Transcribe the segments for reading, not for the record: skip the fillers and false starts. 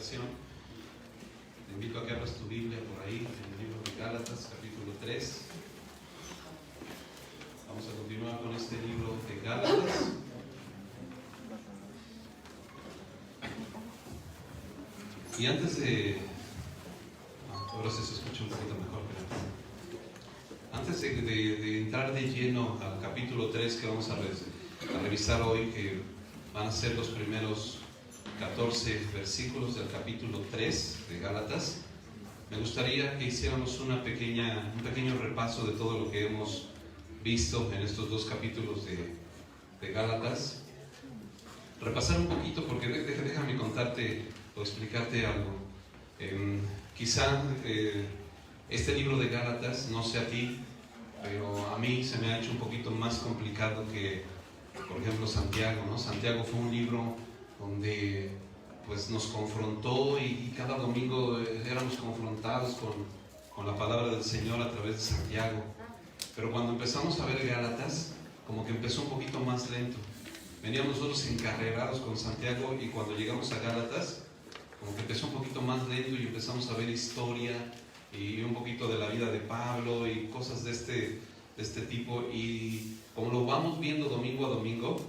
versión. Te invito a que abras tu Biblia por ahí, en el libro de Gálatas, capítulo 3. Vamos a continuar con este libro de Gálatas. Y antes de... ahora sí se escucha un poquito mejor, pero antes de entrar de lleno al capítulo 3 que vamos a revisar hoy, que van a ser los primeros 14 versículos del capítulo 3 de Gálatas, me gustaría que hiciéramos un pequeño repaso de todo lo que hemos visto en estos dos capítulos de Gálatas. Repasar un poquito, porque déjame contarte o explicarte algo. Quizá este libro de Gálatas, no sé a ti, pero a mí se me ha hecho un poquito más complicado que, por ejemplo, Santiago, ¿no? Santiago fue un libro donde pues nos confrontó y cada domingo éramos confrontados con la palabra del Señor a través de Santiago. Pero cuando empezamos a ver Gálatas, como que empezó un poquito más lento. Veníamos nosotros encarrerados con Santiago y cuando llegamos a Gálatas, como que empezó un poquito más lento y empezamos a ver historia y un poquito de la vida de Pablo y cosas de este tipo. Y como lo vamos viendo domingo a domingo,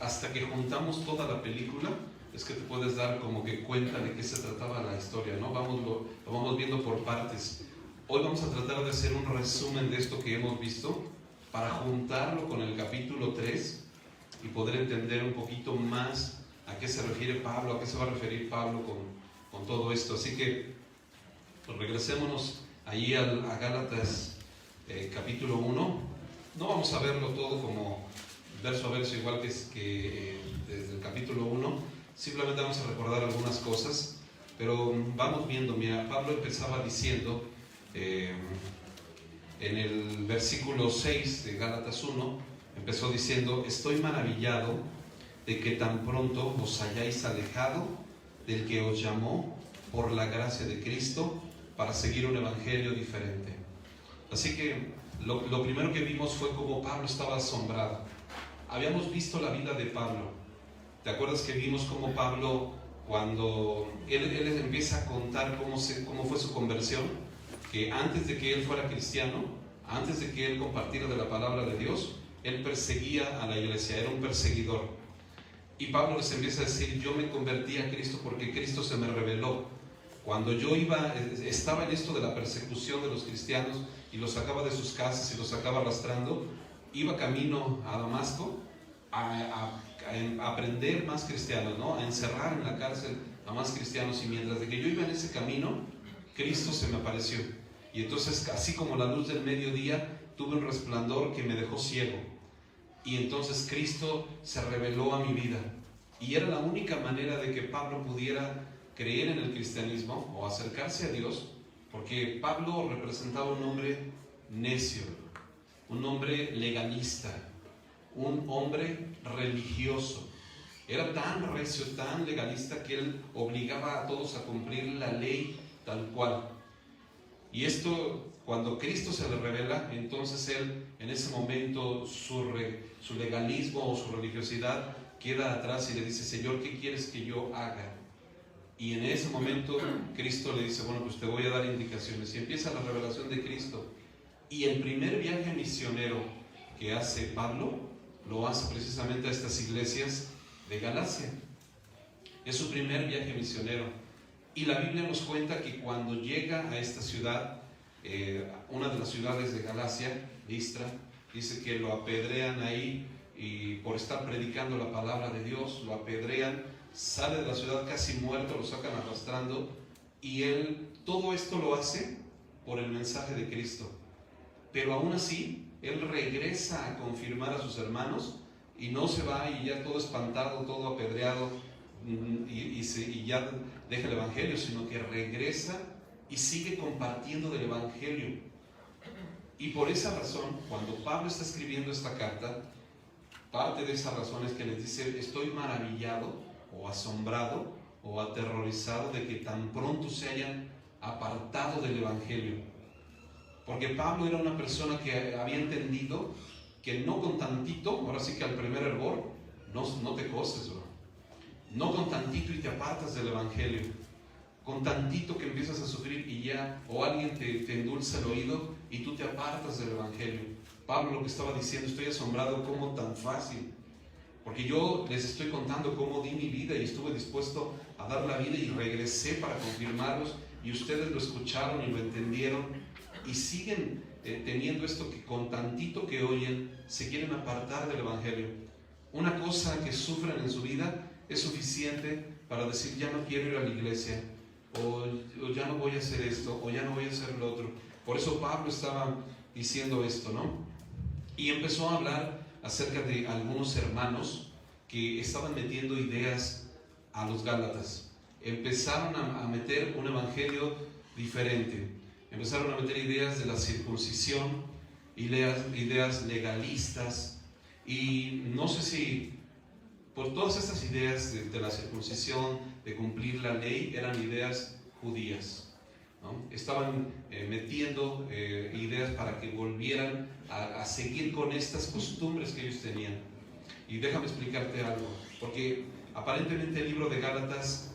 hasta que juntamos toda la película, es que te puedes dar como que cuenta de qué se trataba la historia, ¿no? Lo vamos viendo por partes. Hoy vamos a tratar de hacer un resumen de esto que hemos visto para juntarlo con el capítulo 3 y poder entender un poquito más a qué se refiere Pablo, a qué se va a referir Pablo con todo esto. Así que pues regresémonos allí a Gálatas capítulo 1. No vamos a verlo todo como verso a verso igual que desde el capítulo 1. Simplemente vamos a recordar algunas cosas, pero vamos viendo. Mira, Pablo empezaba diciendo en el versículo 6 de Gálatas 1, empezó diciendo: estoy maravillado de que tan pronto os hayáis alejado del que os llamó por la gracia de Cristo para seguir un evangelio diferente. Así que lo primero que vimos fue cómo Pablo estaba asombrado. Habíamos visto la vida de Pablo. ¿Te acuerdas que vimos cómo Pablo, cuando él empieza a contar cómo fue su conversión? Que antes de que él fuera cristiano, antes de que él compartiera de la palabra de Dios, él perseguía a la iglesia, era un perseguidor. Y Pablo les empieza a decir: yo me convertí a Cristo porque Cristo se me reveló. Cuando yo estaba en esto de la persecución de los cristianos y los sacaba de sus casas y los sacaba arrastrando, iba camino a Damasco a aprender más cristianos, ¿no? A encerrar en la cárcel a más cristianos. Y mientras de que yo iba en ese camino, Cristo se me apareció. Y entonces, así como la luz del mediodía, tuve un resplandor que me dejó ciego. Y entonces Cristo se reveló a mi vida. Y era la única manera de que Pablo pudiera creer en el cristianismo o acercarse a Dios, porque Pablo representaba un hombre necio, un hombre legalista, un hombre religioso. Era tan recio, tan legalista, que él obligaba a todos a cumplir la ley tal cual. Y esto, cuando Cristo se le revela, entonces él, en ese momento, su legalismo o su religiosidad queda atrás y le dice: Señor, ¿qué quieres que yo haga? Y en ese momento Cristo le dice: bueno, pues te voy a dar indicaciones. Y empieza la revelación de Cristo. Y el primer viaje misionero que hace Pablo, lo hace precisamente a estas iglesias de Galacia. Es su primer viaje misionero. Y la Biblia nos cuenta que cuando llega a esta ciudad, una de las ciudades de Galacia, Listra, dice que lo apedrean ahí, y por estar predicando la palabra de Dios, lo apedrean, sale de la ciudad casi muerto, lo sacan arrastrando, y él todo esto lo hace por el mensaje de Cristo. Pero aún así, él regresa a confirmar a sus hermanos y no se va y ya todo espantado, todo apedreado y ya deja el evangelio, sino que regresa y sigue compartiendo del evangelio. Y por esa razón, cuando Pablo está escribiendo esta carta, parte de esa razón es que les dice: estoy maravillado o asombrado o aterrorizado de que tan pronto se hayan apartado del evangelio. Porque Pablo era una persona que había entendido que no con tantito, ahora sí que al primer hervor, no te coces, bro. No con tantito y te apartas del evangelio. con tantito que empiezas a sufrir y ya, o alguien te endulza el oído y tú te apartas del Evangelio. Pablo lo que estaba diciendo, estoy asombrado cómo tan fácil, porque yo les estoy contando cómo di mi vida y estuve dispuesto a dar la vida y regresé para confirmarlos, y ustedes lo escucharon y lo entendieron y siguen teniendo esto, que con tantito que oyen se quieren apartar del Evangelio. Una cosa que sufren en su vida es suficiente para decir, ya no quiero ir a la iglesia, o ya no voy a hacer esto, o ya no voy a hacer lo otro. Por eso Pablo estaba diciendo esto, ¿no? Y empezó a hablar acerca de algunos hermanos que estaban metiendo ideas a los Gálatas. Empezaron a meter un evangelio diferente. Empezaron a meter ideas de la circuncisión, ideas legalistas, y no sé si por todas estas ideas de la circuncisión, de cumplir la ley, eran ideas judías, ¿no? Estaban metiendo ideas para que volvieran a seguir con estas costumbres que ellos tenían. Y déjame explicarte algo, porque aparentemente el libro de Gálatas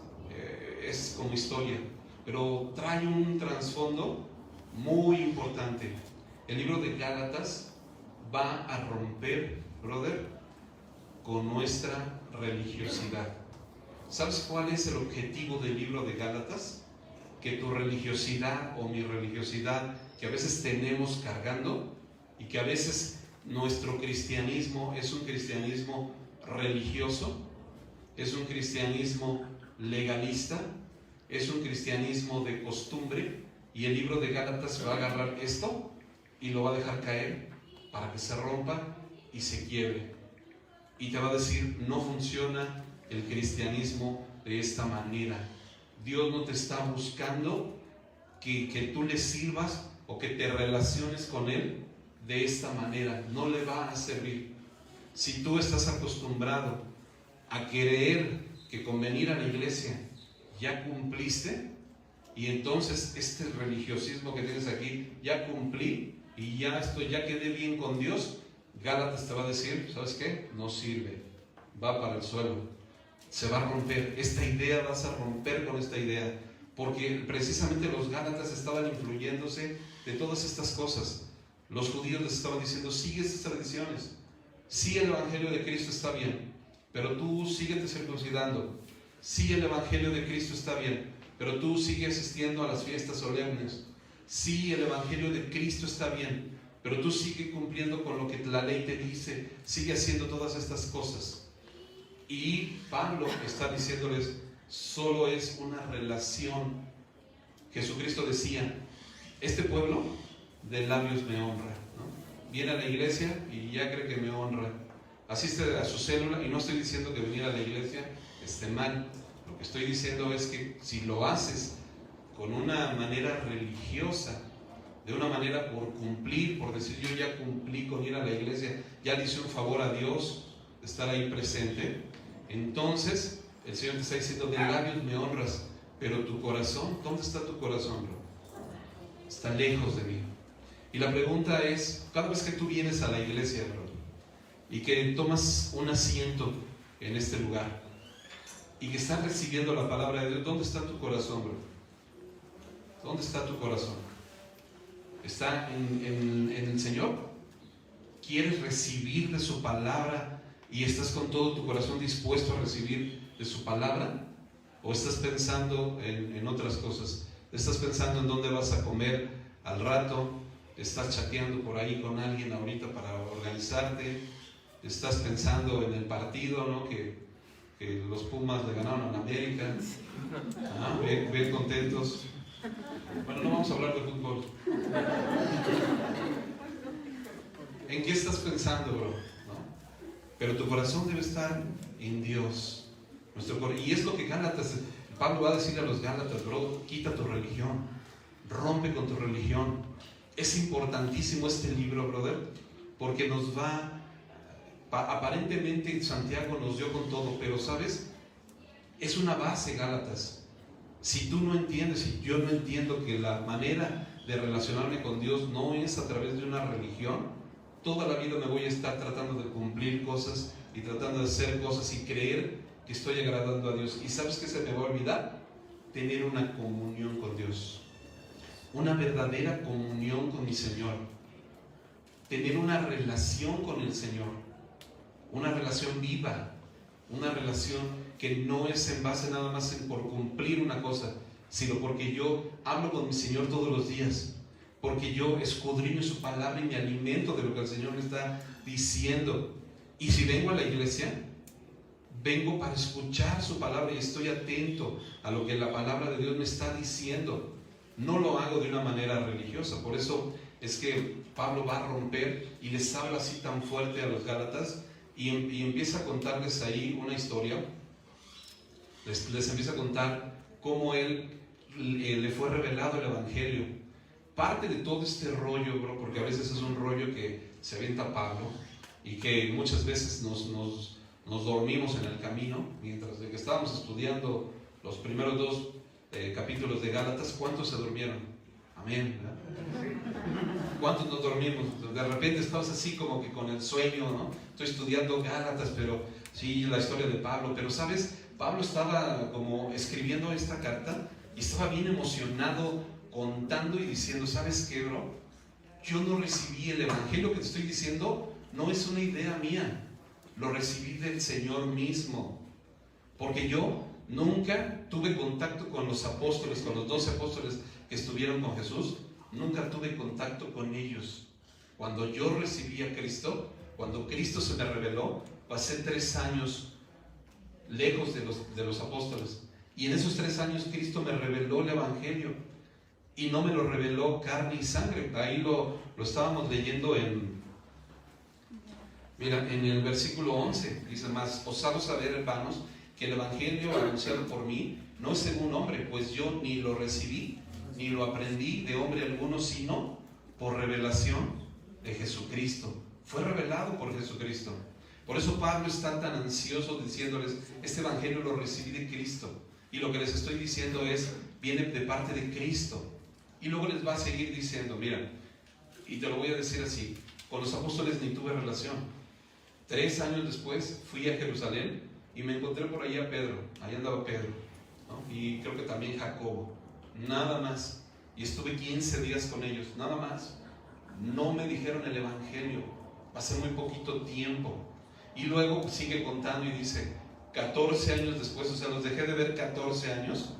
es como historia, pero trae un trasfondo muy importante. El libro de Gálatas va a romper, brother, con nuestra religiosidad. ¿Sabes cuál es el objetivo del libro de Gálatas? Que tu religiosidad o mi religiosidad, que a veces tenemos cargando, y que a veces nuestro cristianismo es un cristianismo religioso, es un cristianismo legalista, es un cristianismo de costumbre, y el libro de Gálatas va a agarrar esto y lo va a dejar caer para que se rompa y se quiebre, y te va a decir, no funciona el cristianismo de esta manera. Dios no te está buscando que tú le sirvas o que te relaciones con Él de esta manera, no le va a servir. Si tú estás acostumbrado a creer que con venir a la iglesia ya cumpliste, y entonces este religiosismo que tienes aquí, ya cumplí y ya quedé bien con Dios, Gálatas te va a decir, ¿sabes qué? No sirve, va para el suelo, se va a romper. Esta idea, vas a romper con esta idea, porque precisamente los Gálatas estaban influyéndose de todas estas cosas. Los judíos les estaban diciendo, sigue estas tradiciones, sí, el evangelio de Cristo está bien, pero tú síguete circuncidando. Sí, el evangelio de Cristo está bien, pero tú sigue asistiendo a las fiestas solemnes. Sí, el evangelio de Cristo está bien, pero tú sigue cumpliendo con lo que la ley te dice, sigue haciendo todas estas cosas. Y Pablo está diciéndoles, solo es una relación. Jesucristo decía, este pueblo de labios me honra, ¿no? Viene a la iglesia y ya cree que me honra, asiste a su célula, y no estoy diciendo que venir a la iglesia esté mal. Lo que estoy diciendo es que si lo haces con una manera religiosa, de una manera por cumplir, por decir yo ya cumplí con ir a la iglesia, ya le hice un favor a Dios de estar ahí presente, entonces el Señor te está diciendo, de labios me honras, pero tu corazón, ¿dónde está tu corazón, bro? Está lejos de mí. Y la pregunta es, cada vez que tú vienes a la iglesia, bro, y que tomas un asiento en este lugar, y que estás recibiendo la palabra de Dios, ¿dónde está tu corazón, bro? ¿Dónde está tu corazón? ¿Está en el Señor? ¿Quieres recibir de su palabra y estás con todo tu corazón dispuesto a recibir de su palabra? ¿O estás pensando en otras cosas? ¿Estás pensando en dónde vas a comer al rato? ¿Estás chateando por ahí con alguien ahorita para organizarte? ¿Estás pensando en el partido, ¿no? que los Pumas le ganaron a la América? Ven contentos. Bueno, no vamos a hablar de fútbol. ¿En qué estás pensando, bro? ¿No? Pero tu corazón debe estar en Dios. Y es lo que Gálatas, Pablo va a decirle a los Gálatas, bro, quita tu religión, rompe con tu religión. Es importantísimo este libro, brother, porque nos va, aparentemente Santiago nos dio con todo, pero ¿sabes? Es una base, Gálatas. Si tú no entiendes, si yo no entiendo que la manera de relacionarme con Dios no es a través de una religión, toda la vida me voy a estar tratando de cumplir cosas y tratando de hacer cosas y creer que estoy agradando a Dios. ¿Y sabes qué se me va a olvidar? tener una comunión con Dios, una verdadera comunión con mi Señor, tener una relación con el Señor, una relación viva, una relación que no es en base nada más por cumplir una cosa, sino porque yo hablo con mi Señor todos los días, porque yo escudriño su palabra y me alimento de lo que el Señor me está diciendo. Y si vengo a la iglesia, vengo para escuchar su palabra y estoy atento a lo que la palabra de Dios me está diciendo. No lo hago de una manera religiosa. Por eso es que Pablo va a romper y les habla así tan fuerte a los Gálatas y empieza a contarles ahí una historia. Les empieza a contar cómo él le fue revelado el Evangelio. Parte de todo este rollo, bro, porque a veces es un rollo que se avienta Pablo y que muchas veces nos dormimos en el camino, mientras de que estábamos estudiando los primeros 2 capítulos de Gálatas. ¿Cuántos se durmieron? Amén, ¿verdad? ¿Cuántos nos dormimos? De repente estamos así como que con el sueño, ¿no? Estoy estudiando Gálatas, pero sí, la historia de Pablo, pero ¿sabes? Pablo estaba como escribiendo esta carta y estaba bien emocionado contando y diciendo, ¿sabes qué, bro? Yo no recibí el Evangelio que te estoy diciendo, no es una idea mía, lo recibí del Señor mismo, porque yo nunca tuve contacto con los apóstoles, con los 12 apóstoles que estuvieron con Jesús, nunca tuve contacto con ellos. Cuando yo recibí a Cristo, cuando Cristo se me reveló, pasé 3 años lejos de los apóstoles, y en esos 3 años Cristo me reveló el Evangelio, y no me lo reveló carne y sangre. Ahí lo estábamos leyendo en el versículo 11, dice más: os hago saber, hermanos, que el Evangelio anunciado por mí no es según hombre, pues yo ni lo recibí ni lo aprendí de hombre alguno, sino por revelación de Jesucristo. Fue revelado por Jesucristo. Por eso Pablo está tan ansioso diciéndoles, este Evangelio lo recibí de Cristo, y lo que les estoy diciendo viene de parte de Cristo. Y luego les va a seguir diciendo, mira, y te lo voy a decir así, con los apóstoles ni tuve relación. 3 años después fui a Jerusalén y me encontré por ahí a Pedro. Ahí andaba Pedro, ¿no? Y creo que también Jacobo, nada más. Y estuve 15 días con ellos, nada más. No me dijeron el Evangelio, pasé muy poquito tiempo. Y luego sigue contando y dice, 14 años después, o sea, los dejé de ver 14 años,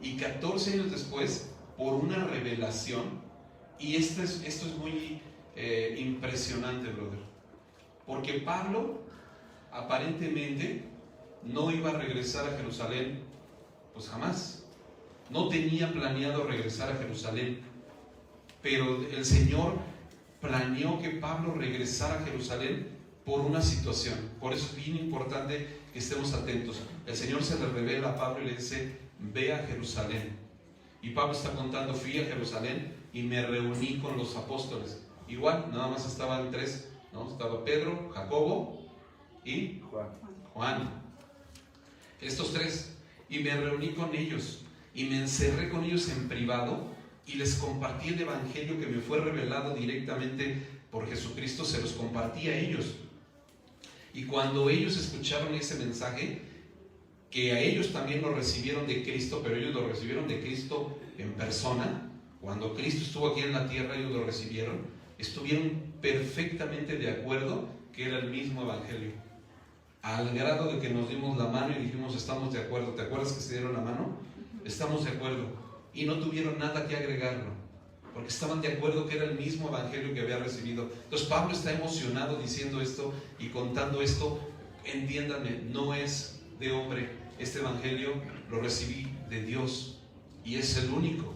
y 14 años después, por una revelación. Y esto es muy impresionante, brother, porque Pablo aparentemente no iba a regresar a Jerusalén, pues jamás. No tenía planeado regresar a Jerusalén, pero el Señor planeó que Pablo regresara a Jerusalén por una situación. Por eso es bien importante que estemos atentos. El Señor se le revela a Pablo y le dice, ve a Jerusalén. Y Pablo está contando, fui a Jerusalén y me reuní con los apóstoles. Igual, nada más estaban 3, ¿no? Estaba Pedro, Jacobo y Juan. Estos 3. Y me reuní con ellos y me encerré con ellos en privado y les compartí el Evangelio que me fue revelado directamente por Jesucristo. Se los compartí a ellos. Y cuando ellos escucharon ese mensaje, que a ellos también lo recibieron de Cristo, pero ellos lo recibieron de Cristo en persona. Cuando Cristo estuvo aquí en la tierra, ellos lo recibieron. Estuvieron perfectamente de acuerdo que era el mismo Evangelio, al grado de que nos dimos la mano y dijimos, estamos de acuerdo. ¿Te acuerdas que se dieron la mano? Estamos de acuerdo. Y no tuvieron nada que agregarlo, porque estaban de acuerdo que era el mismo Evangelio que había recibido. Entonces Pablo está emocionado diciendo esto y contando esto. Entiéndanme, no es de hombre. Este Evangelio lo recibí de Dios y es el único.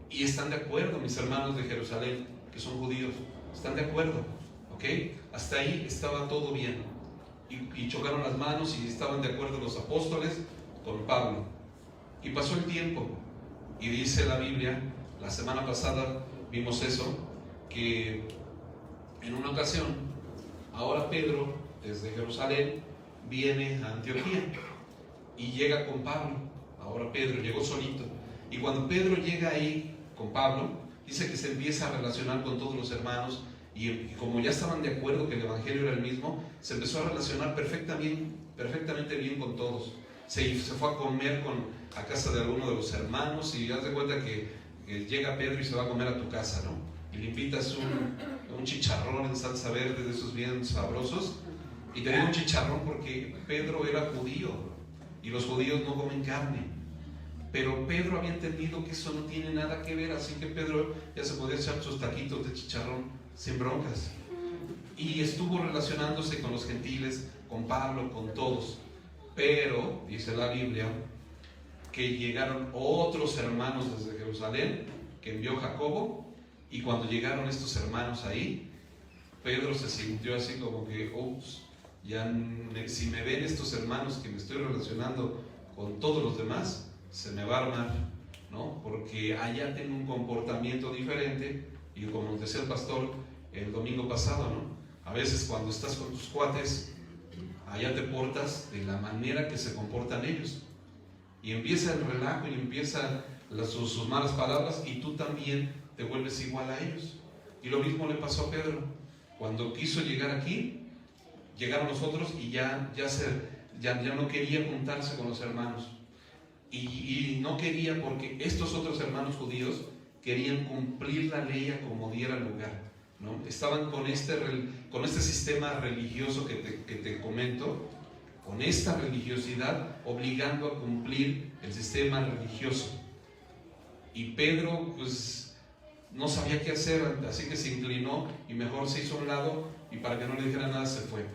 Y están de acuerdo mis hermanos de Jerusalén, que son judíos, están de acuerdo, ¿ok? Hasta ahí estaba todo bien. Y chocaron las manos y estaban de acuerdo los apóstoles con Pablo. Y pasó el tiempo y dice la Biblia, la semana pasada vimos eso, que en una ocasión, ahora Pedro desde Jerusalén viene a Antioquía y llega con Pablo. Ahora Pedro llegó solito, y cuando Pedro llega ahí con Pablo, dice que se empieza a relacionar con todos los hermanos, y como ya estaban de acuerdo que el Evangelio era el mismo, se empezó a relacionar perfectamente bien con todos. se fue a comer a casa de alguno de los hermanos, y haz de cuenta que llega Pedro y se va a comer a tu casa, ¿no? Y le invitas un chicharrón en salsa verde, de esos bien sabrosos. Y te digo un chicharrón porque Pedro era judío y los judíos no comen carne. Pero Pedro había entendido que eso no tiene nada que ver, así que Pedro ya se podía echar sus taquitos de chicharrón sin broncas. Y estuvo relacionándose con los gentiles, con Pablo, con todos. Pero, dice la Biblia, que llegaron otros hermanos desde Jerusalén, que envió Jacobo, y cuando llegaron estos hermanos ahí, Pedro se sintió así como que, ups, si me ven estos hermanos que me estoy relacionando con todos los demás, se me va a armar, ¿no? Porque allá tengo un comportamiento diferente, y como nos decía el pastor el domingo pasado, ¿no? A veces cuando estás con tus cuates, allá te portas de la manera que se comportan ellos, y empieza el relajo y empiezan sus malas palabras, y tú también te vuelves igual a ellos. Y lo mismo le pasó a Pedro. Cuando quiso llegar aquí, llegaron los otros y ya no quería juntarse con los hermanos, y no quería, porque estos otros hermanos judíos querían cumplir la ley a como diera lugar, ¿no? Estaban con este sistema religioso que te comento, con esta religiosidad, obligando a cumplir el sistema religioso. Y Pedro pues no sabía qué hacer, así que se inclinó y mejor se hizo a un lado, y para que no le dijera nada se fue.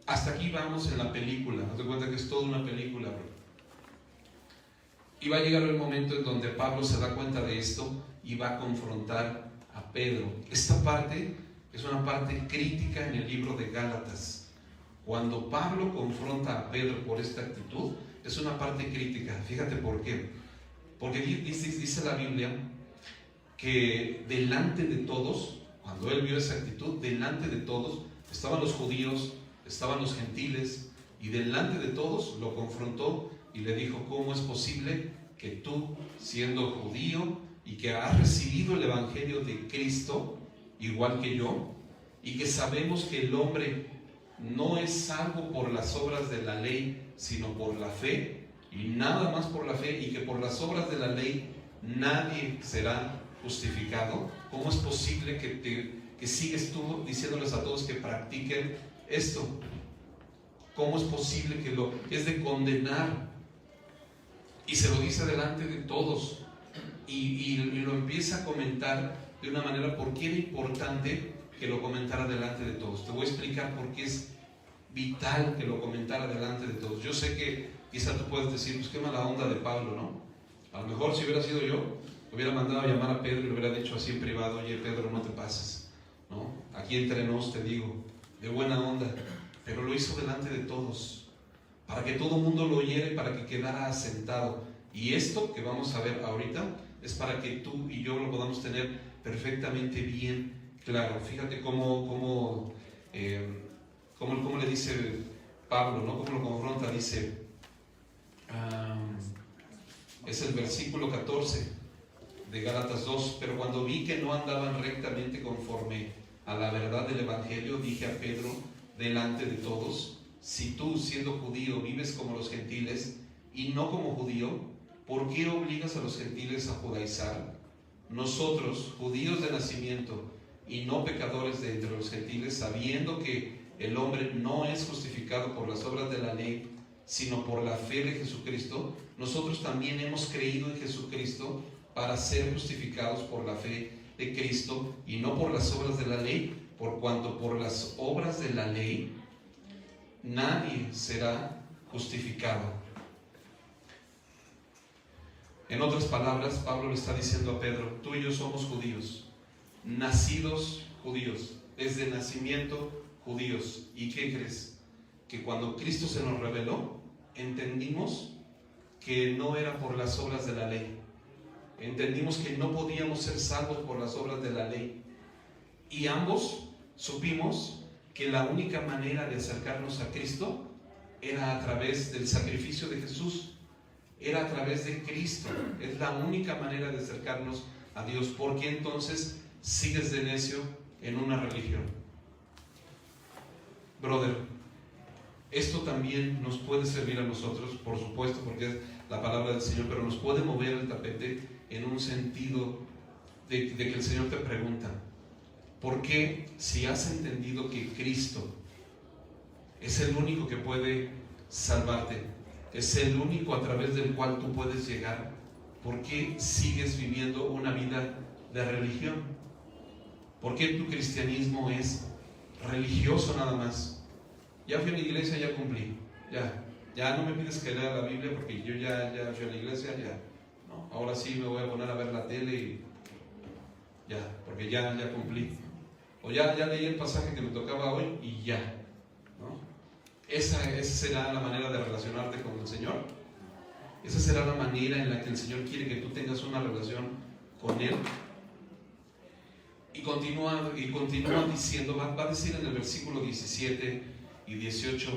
Hasta aquí vamos en la película. Haz de cuenta que es toda una película, bro. Y va a llegar el momento en donde Pablo se da cuenta de esto y va a confrontar a Pedro. Esta parte es una parte crítica en el libro de Gálatas. Cuando Pablo confronta a Pedro por esta actitud, es una parte crítica. Fíjate por qué. Porque dice la Biblia que delante de todos, cuando él vio esa actitud, delante de todos estaban los judíos, estaban los gentiles, y delante de todos lo confrontó y le dijo: ¿cómo es posible que tú, siendo judío y que has recibido el evangelio de Cristo igual que yo, y que sabemos que el hombre no es salvo por las obras de la ley, sino por la fe, y nada más por la fe, y que por las obras de la ley nadie será justificado? ¿Cómo es posible que sigues tú diciéndoles a todos que practiquen esto? ¿Cómo es posible que es de condenar? Y se lo dice delante de todos, y lo empieza a comentar de una manera. ¿Por qué era importante que lo comentara delante de todos? Te voy a explicar por qué es vital que lo comentara delante de todos. Yo sé que quizá tú puedes decir: pues qué mala onda de Pablo, ¿no? A lo mejor si hubiera sido yo, hubiera mandado a llamar a Pedro y le hubiera dicho así en privado: oye Pedro, no te pases, ¿no? Aquí entre nos te digo, de buena onda. Pero lo hizo delante de todos, para que todo el mundo lo oyera y para que quedara asentado. Y esto que vamos a ver ahorita es para que tú y yo lo podamos tener perfectamente bien claro. Fíjate cómo le dice Pablo, ¿no? Cómo lo confronta. Dice, es el versículo 14 de Gálatas 2: pero cuando vi que no andaban rectamente conforme a la verdad del evangelio, dije a Pedro delante de todos: si tú, siendo judío, vives como los gentiles y no como judío, ¿por qué obligas a los gentiles a judaizar? Nosotros, judíos de nacimiento y no pecadores de entre los gentiles, sabiendo que el hombre no es justificado por las obras de la ley, sino por la fe de Jesucristo, nosotros también hemos creído en Jesucristo para ser justificados por la fe de Cristo y no por las obras de la ley, por cuanto por las obras de la ley nadie será justificado. En otras palabras, Pablo le está diciendo a Pedro: tú y yo somos judíos, nacidos judíos, desde nacimiento judíos. ¿Y qué crees? Que cuando Cristo se nos reveló, entendimos que no era por las obras de la ley. Entendimos que no podíamos ser salvos por las obras de la ley. Y ambos supimos que la única manera de acercarnos a Cristo era a través del sacrificio de Jesús. Era a través de Cristo. Es la única manera de acercarnos a Dios. ¿Por qué entonces sigues de necio en una religión? Brother, Esto también nos puede servir a nosotros, por supuesto, porque es la palabra del Señor, pero nos puede mover el tapete en un sentido de que el Señor te pregunta, ¿por qué, si has entendido que Cristo es el único que puede salvarte, es el único a través del cual tú puedes llegar, por qué sigues viviendo una vida de religión? ¿Por qué tu cristianismo es religioso nada más? Ya fui a la iglesia, ya cumplí, ya no me pides que lea la Biblia porque yo ya fui a la iglesia, no, ahora sí me voy a poner a ver la tele y porque ya cumplí, o ya leí el pasaje que me tocaba hoy y ya, ¿no? Esa será la manera de relacionarte con el Señor. Esa será la manera en la que el Señor quiere que tú tengas una relación con Él. Y continúa diciendo, va a decir en el versículo 17 y 18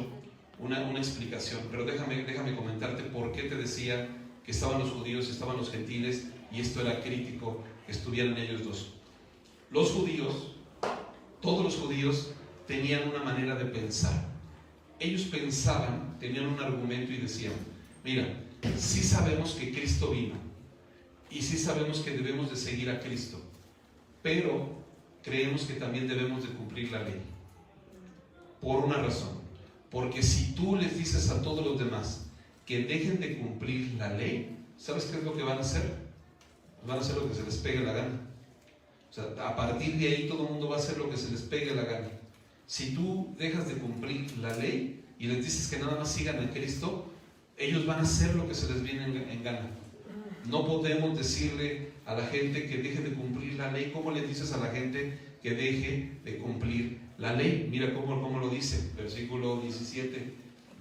una explicación, pero déjame comentarte por qué te decía que estaban los judíos, estaban los gentiles, y esto era crítico que estuvieran ellos dos. Los judíos, todos los judíos tenían una manera de pensar. Ellos pensaban, tenían un argumento y decían, mira, sí sabemos que Cristo vino y sí sabemos que debemos de seguir a Cristo, pero creemos que también debemos de cumplir la ley. Por una razón, porque si tú les dices a todos los demás que dejen de cumplir la ley, ¿sabes qué es lo que van a hacer? Van a hacer lo que se les pegue la gana. O sea, a partir de ahí todo el mundo va a hacer lo que se les pegue la gana. Si tú dejas de cumplir la ley y les dices que nada más sigan a Cristo, ellos van a hacer lo que se les viene en gana. No podemos decirle a la gente que deje de cumplir la ley. ¿Cómo le dices a la gente que deje de cumplir la ley? Mira cómo lo dice, versículo 17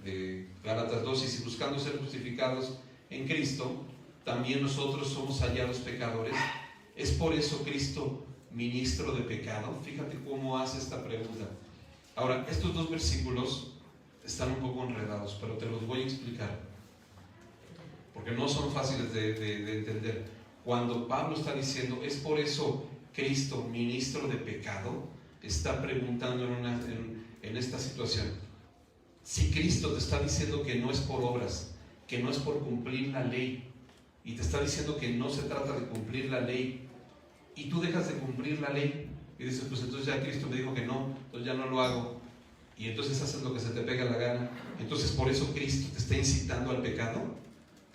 de Gálatas 2, y si buscando ser justificados en Cristo, también nosotros somos hallados pecadores, ¿es por eso Cristo ministro de pecado? Fíjate cómo hace esta pregunta. Ahora, estos dos versículos están un poco enredados, pero te los voy a explicar, porque no son fáciles de entender. Cuando Pablo está diciendo, ¿es por eso Cristo ministro de pecado?, está preguntando en esta situación. Si Cristo te está diciendo que no es por obras, que no es por cumplir la ley, y te está diciendo que no se trata de cumplir la ley, y tú dejas de cumplir la ley, y dices, pues entonces ya Cristo me dijo que no, entonces ya no lo hago, y entonces haces lo que se te pega la gana, entonces por eso Cristo te está incitando al pecado.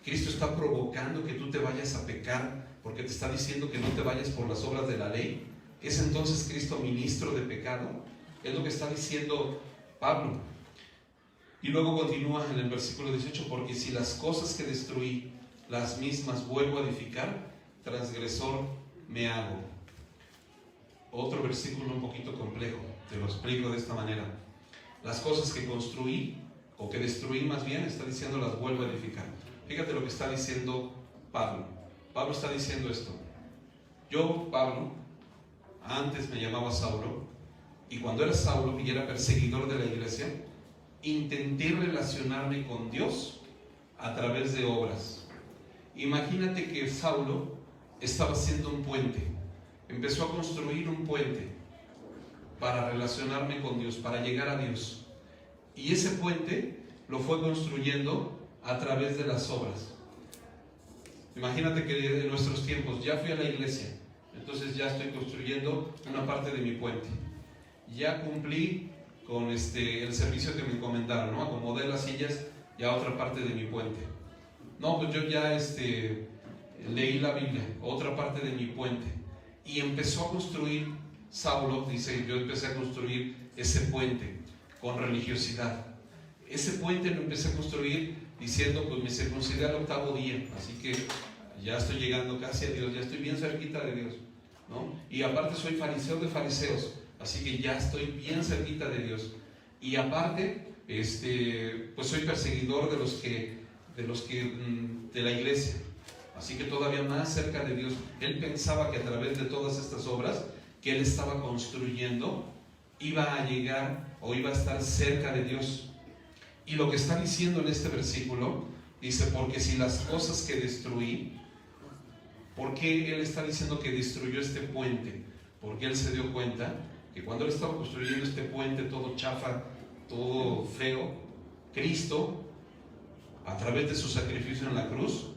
Cristo está provocando que tú te vayas a pecar, porque te está diciendo que no te vayas por las obras de la ley. ¿Es entonces Cristo ministro de pecado? Es lo que está diciendo Pablo. Y luego continúa en el versículo 18, porque si las cosas que destruí, las mismas vuelvo a edificar, transgresor me hago. Otro versículo un poquito complejo, te lo explico de esta manera. Las cosas que construí, o que destruí más bien, está diciendo las vuelvo a edificar. Fíjate lo que está diciendo Pablo. Pablo está diciendo esto. Yo, Pablo, antes me llamaba Saulo, y cuando era Saulo y era perseguidor de la iglesia, intenté relacionarme con Dios a través de obras. Imagínate que Saulo estaba haciendo un puente, empezó a construir un puente para relacionarme con Dios, para llegar a Dios, y ese puente lo fue construyendo a través de las obras. Imagínate que en nuestros tiempos ya fui a la iglesia, entonces ya estoy construyendo una parte de mi puente, ya cumplí con el servicio que me encomendaron, ¿no? Acomodé las sillas, ya otra parte de mi puente. No, pues yo ya leí la Biblia, otra parte de mi puente. Y empezó a construir, Saulo dice, yo empecé a construir ese puente con religiosidad. Ese puente lo empecé a construir diciendo, pues me circuncidé al 8º día, así que ya estoy llegando casi a Dios, ya estoy bien cerquita de Dios, ¿no? Y aparte soy fariseo de fariseos, así que ya estoy bien cerquita de Dios. Y aparte, pues soy perseguidor de la iglesia, así que todavía más cerca de Dios. Él pensaba que a través de todas estas obras que él estaba construyendo, iba a llegar o iba a estar cerca de Dios. Y lo que está diciendo en este versículo, dice, porque si las cosas que destruí, ¿por qué él está diciendo que destruyó este puente? Porque él se dio cuenta que cuando él estaba construyendo este puente todo chafa, todo feo, Cristo, a través de su sacrificio en la cruz,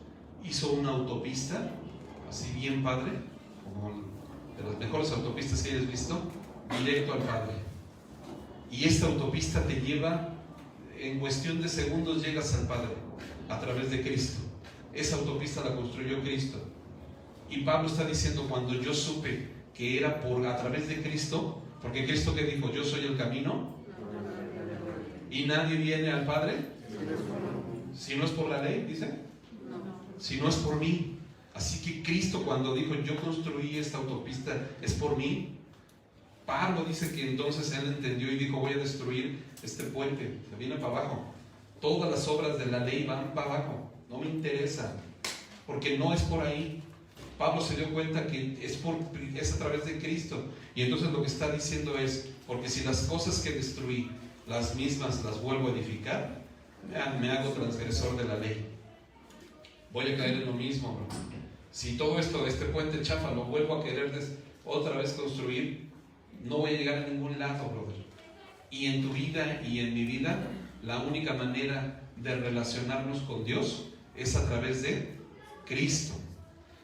hizo una autopista, así bien padre, como de las mejores autopistas que hayas visto, directo al Padre. Y esta autopista te lleva, en cuestión de segundos llegas al Padre, a través de Cristo. Esa autopista la construyó Cristo. Y Pablo está diciendo, cuando yo supe que era a través de Cristo, porque Cristo que dijo, yo soy el camino, y nadie viene al Padre, si no es por la ley, dice, si no es por mí. Así que Cristo, cuando dijo, yo construí esta autopista, es por mí. Pablo dice que entonces él entendió y dijo, voy a destruir este puente, se viene para abajo. Todas las obras de la ley van para abajo, no me interesa, porque no es por ahí. Pablo se dio cuenta que es a través de Cristo. Y entonces lo que está diciendo es, porque si las cosas que destruí, las mismas las vuelvo a edificar, me hago transgresor de la ley. Voy a caer en lo mismo, bro. Si todo esto de este puente chafa lo vuelvo a querer otra vez construir, no voy a llegar a ningún lado, brother. Y en tu vida y en mi vida, la única manera de relacionarnos con Dios es a través de Cristo.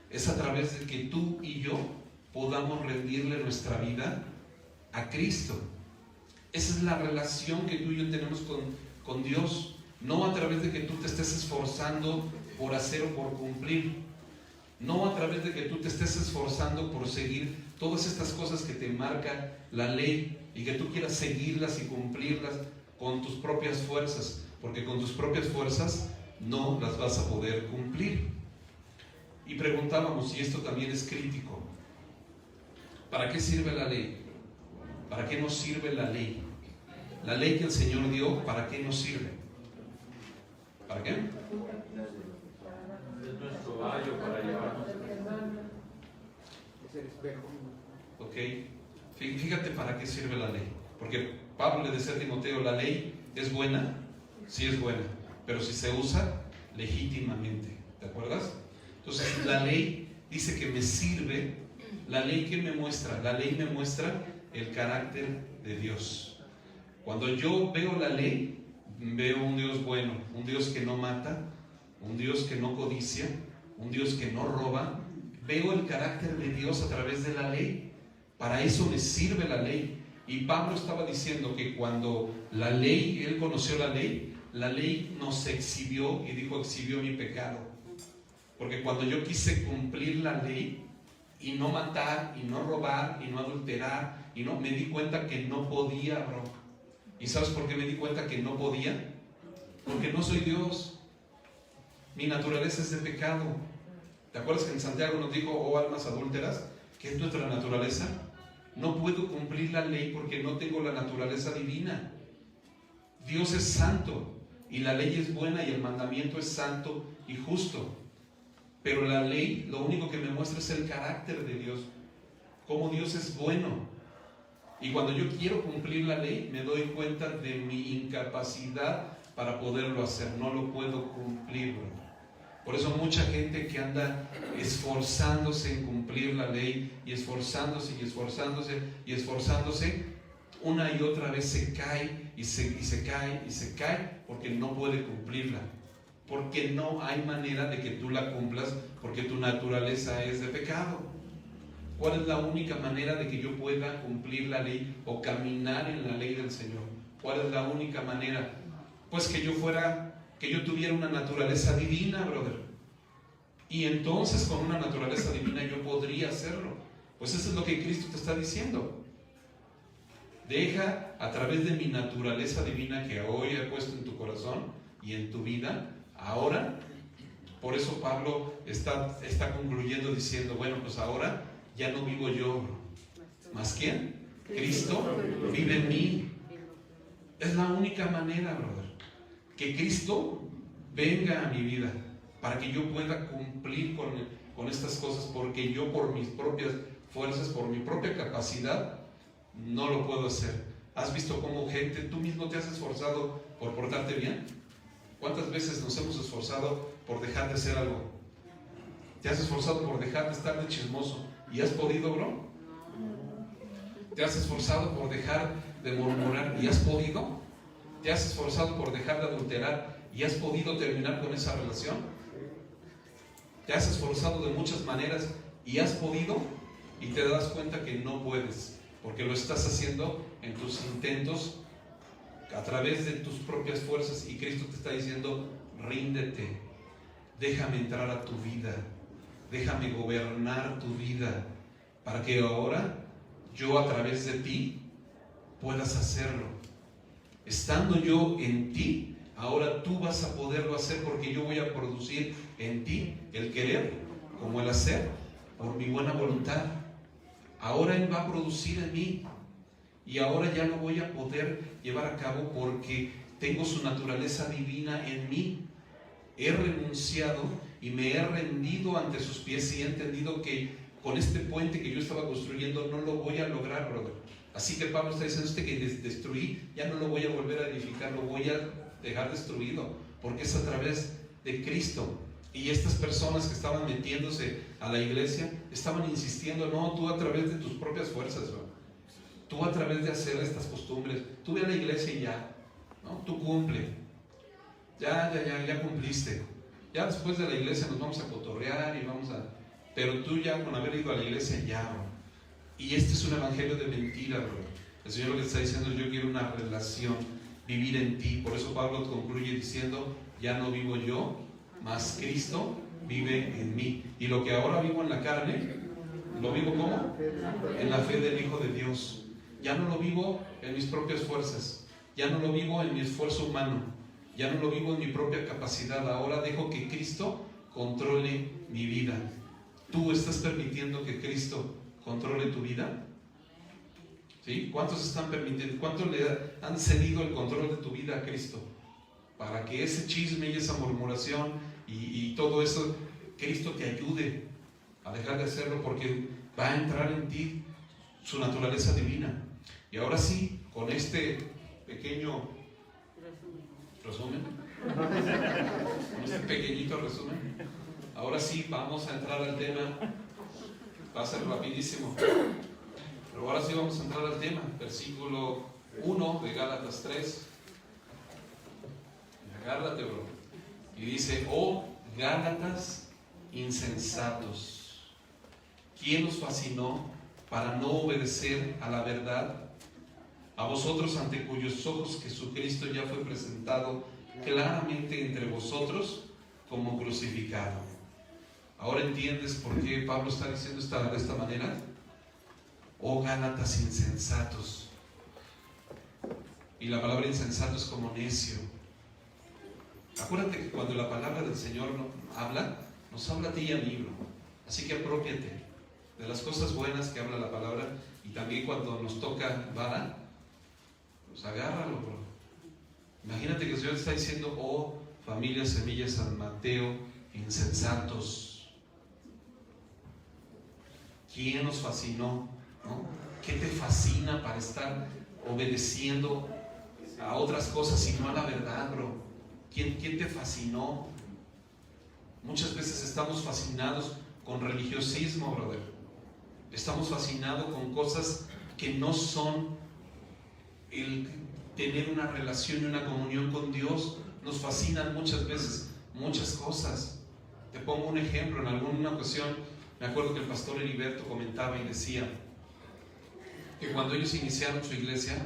Es a través de que tú y yo podamos rendirle nuestra vida a Cristo. Esa es la relación que tú y yo tenemos con Dios. No a través de que tú te estés esforzando por hacer o por cumplir. No a través de que tú te estés esforzando por seguir todas estas cosas que te marca la ley y que tú quieras seguirlas y cumplirlas con tus propias fuerzas, porque con tus propias fuerzas no las vas a poder cumplir. Y preguntábamos, y esto también es crítico, ¿para qué sirve la ley? ¿Para qué nos sirve la ley? La ley que el Señor dio, ¿para qué nos sirve? ¿Para qué? Es nuestro ayo para llevarnos. Es el espejo. Ok, fíjate para qué sirve la ley. Porque Pablo le decía a Timoteo, la ley es buena, sí es buena, pero si se usa legítimamente, ¿te acuerdas? Entonces la ley dice que me sirve. La ley que me muestra, la ley me muestra el carácter de Dios. Cuando yo veo la ley, veo un Dios bueno, un Dios que no mata, un Dios que no codicia, un Dios que no roba. Veo el carácter de Dios a través de la ley. Para eso me sirve la ley. Y Pablo estaba diciendo que cuando la ley, él conoció la ley nos exhibió, y dijo, exhibió mi pecado. Porque cuando yo quise cumplir la ley y no matar, y no robar, y no adulterar, y no, me di cuenta que no podía, bro. ¿Y sabes por qué me di cuenta que no podía? Porque no soy Dios. Mi naturaleza es de pecado. ¿Te acuerdas que en Santiago nos dijo, oh almas adúlteras, que es nuestra naturaleza? No puedo cumplir la ley porque no tengo la naturaleza divina. Dios es santo y la ley es buena y el mandamiento es santo y justo. Pero la ley lo único que me muestra es el carácter de Dios, cómo Dios es bueno. Y cuando yo quiero cumplir la ley, me doy cuenta de mi incapacidad para poderlo hacer. No lo puedo cumplir, bro. Por eso mucha gente que anda esforzándose en cumplir la ley, y esforzándose, y esforzándose, y esforzándose, una y otra vez se cae, y se cae, y se cae, porque no puede cumplirla. Porque no hay manera de que tú la cumplas, porque tu naturaleza es de pecado. ¿Cuál es la única manera de que yo pueda cumplir la ley o caminar en la ley del Señor? ¿Cuál es la única manera? Pues que yo tuviera una naturaleza divina, brother. Y entonces con una naturaleza divina yo podría hacerlo. Pues eso es lo que Cristo te está diciendo. Deja a través de mi naturaleza divina que hoy he puesto en tu corazón y en tu vida, ahora. Por eso Pablo está concluyendo diciendo, bueno, pues ahora ya no vivo yo, ¿más quién? Cristo vive en mí. Es la única manera, brother, que Cristo venga a mi vida para que yo pueda cumplir con estas cosas, porque yo por mis propias fuerzas, por mi propia capacidad, no lo puedo hacer. ¿Has visto cómo gente, tú mismo te has esforzado por portarte bien? ¿Cuántas veces nos hemos esforzado por dejar de hacer algo? ¿Te has esforzado por dejar de estar de chismoso? ¿Y has podido, bro? ¿Te has esforzado por dejar de murmurar? ¿Y has podido? ¿Te has esforzado por dejar de adulterar y has podido terminar con esa relación? ¿Te has esforzado de muchas maneras y has podido? Y te das cuenta que no puedes, porque lo estás haciendo en tus intentos, a través de tus propias fuerzas, y Cristo te está diciendo: ríndete, déjame entrar a tu vida, déjame gobernar tu vida, para que ahora yo a través de ti puedas hacerlo. Estando yo en ti, ahora tú vas a poderlo hacer, porque yo voy a producir en ti el querer como el hacer por mi buena voluntad. Ahora Él va a producir en mí, y ahora ya lo voy a poder llevar a cabo porque tengo su naturaleza divina en mí. He renunciado y me he rendido ante sus pies y he entendido que con este puente que yo estaba construyendo no lo voy a lograr, brother. Así que Pablo está diciendo: que destruí, ya no lo voy a volver a edificar, lo voy a dejar destruido, porque es a través de Cristo. Y estas personas que estaban metiéndose a la iglesia estaban insistiendo: no, tú a través de tus propias fuerzas, bro. Tú a través de hacer estas costumbres, tú ve a la iglesia y ya, ¿no? Tú cumple, ya cumpliste. Ya después de la iglesia nos vamos a cotorrear y vamos a... Pero tú ya con haber ido a la iglesia ya, bro. Y este es un evangelio de mentira, bro. El Señor lo que está diciendo es: yo quiero una relación, vivir en ti. Por eso Pablo concluye diciendo: ya no vivo yo, mas Cristo vive en mí. Y lo que ahora vivo en la carne, ¿lo vivo cómo? En la fe del Hijo de Dios. Ya no lo vivo en mis propias fuerzas, ya no lo vivo en mi esfuerzo humano, ya no lo vivo en mi propia capacidad. Ahora dejo que Cristo controle mi vida. ¿Tú estás permitiendo que Cristo controle tu vida? ¿Sí? ¿Cuántos están permitiendo? ¿Cuántos le han cedido el control de tu vida a Cristo? Para que ese chisme y esa murmuración y todo eso, Cristo te ayude a dejar de hacerlo, porque va a entrar en ti su naturaleza divina. Y ahora sí, con este pequeño resumen, con este pequeñito resumen, ahora sí vamos a entrar al tema. Va a ser rapidísimo, pero ahora sí vamos a entrar al tema. Versículo 1 de Gálatas 3. Agárrate, bro. Y dice: oh Gálatas insensatos, ¿quién os fascinó para no obedecer a la verdad? A vosotros, ante cuyos ojos Jesucristo ya fue presentado claramente entre vosotros como crucificado. ¿Ahora entiendes por qué Pablo está diciendo de esta manera? Oh Gálatas insensatos. Y la palabra insensato es como necio. Acuérdate que cuando la palabra del Señor habla, nos habla a ti y a mí, bro. Así que apropiate de las cosas buenas que habla la palabra, y también cuando nos toca vara, pues agárralo, bro. Imagínate que el Señor está diciendo: oh familia Semilla San Mateo, insensatos. ¿Quién nos fascinó? ¿No? ¿Qué te fascina para estar obedeciendo a otras cosas y no a la verdad, bro? ¿Quién te fascinó? Muchas veces estamos fascinados con religiosismo, brother. Estamos fascinados con cosas que no son el tener una relación y una comunión con Dios. Nos fascinan muchas veces muchas cosas. Te pongo un ejemplo. En alguna ocasión me acuerdo que el pastor Heriberto comentaba y decía que cuando ellos iniciaron su iglesia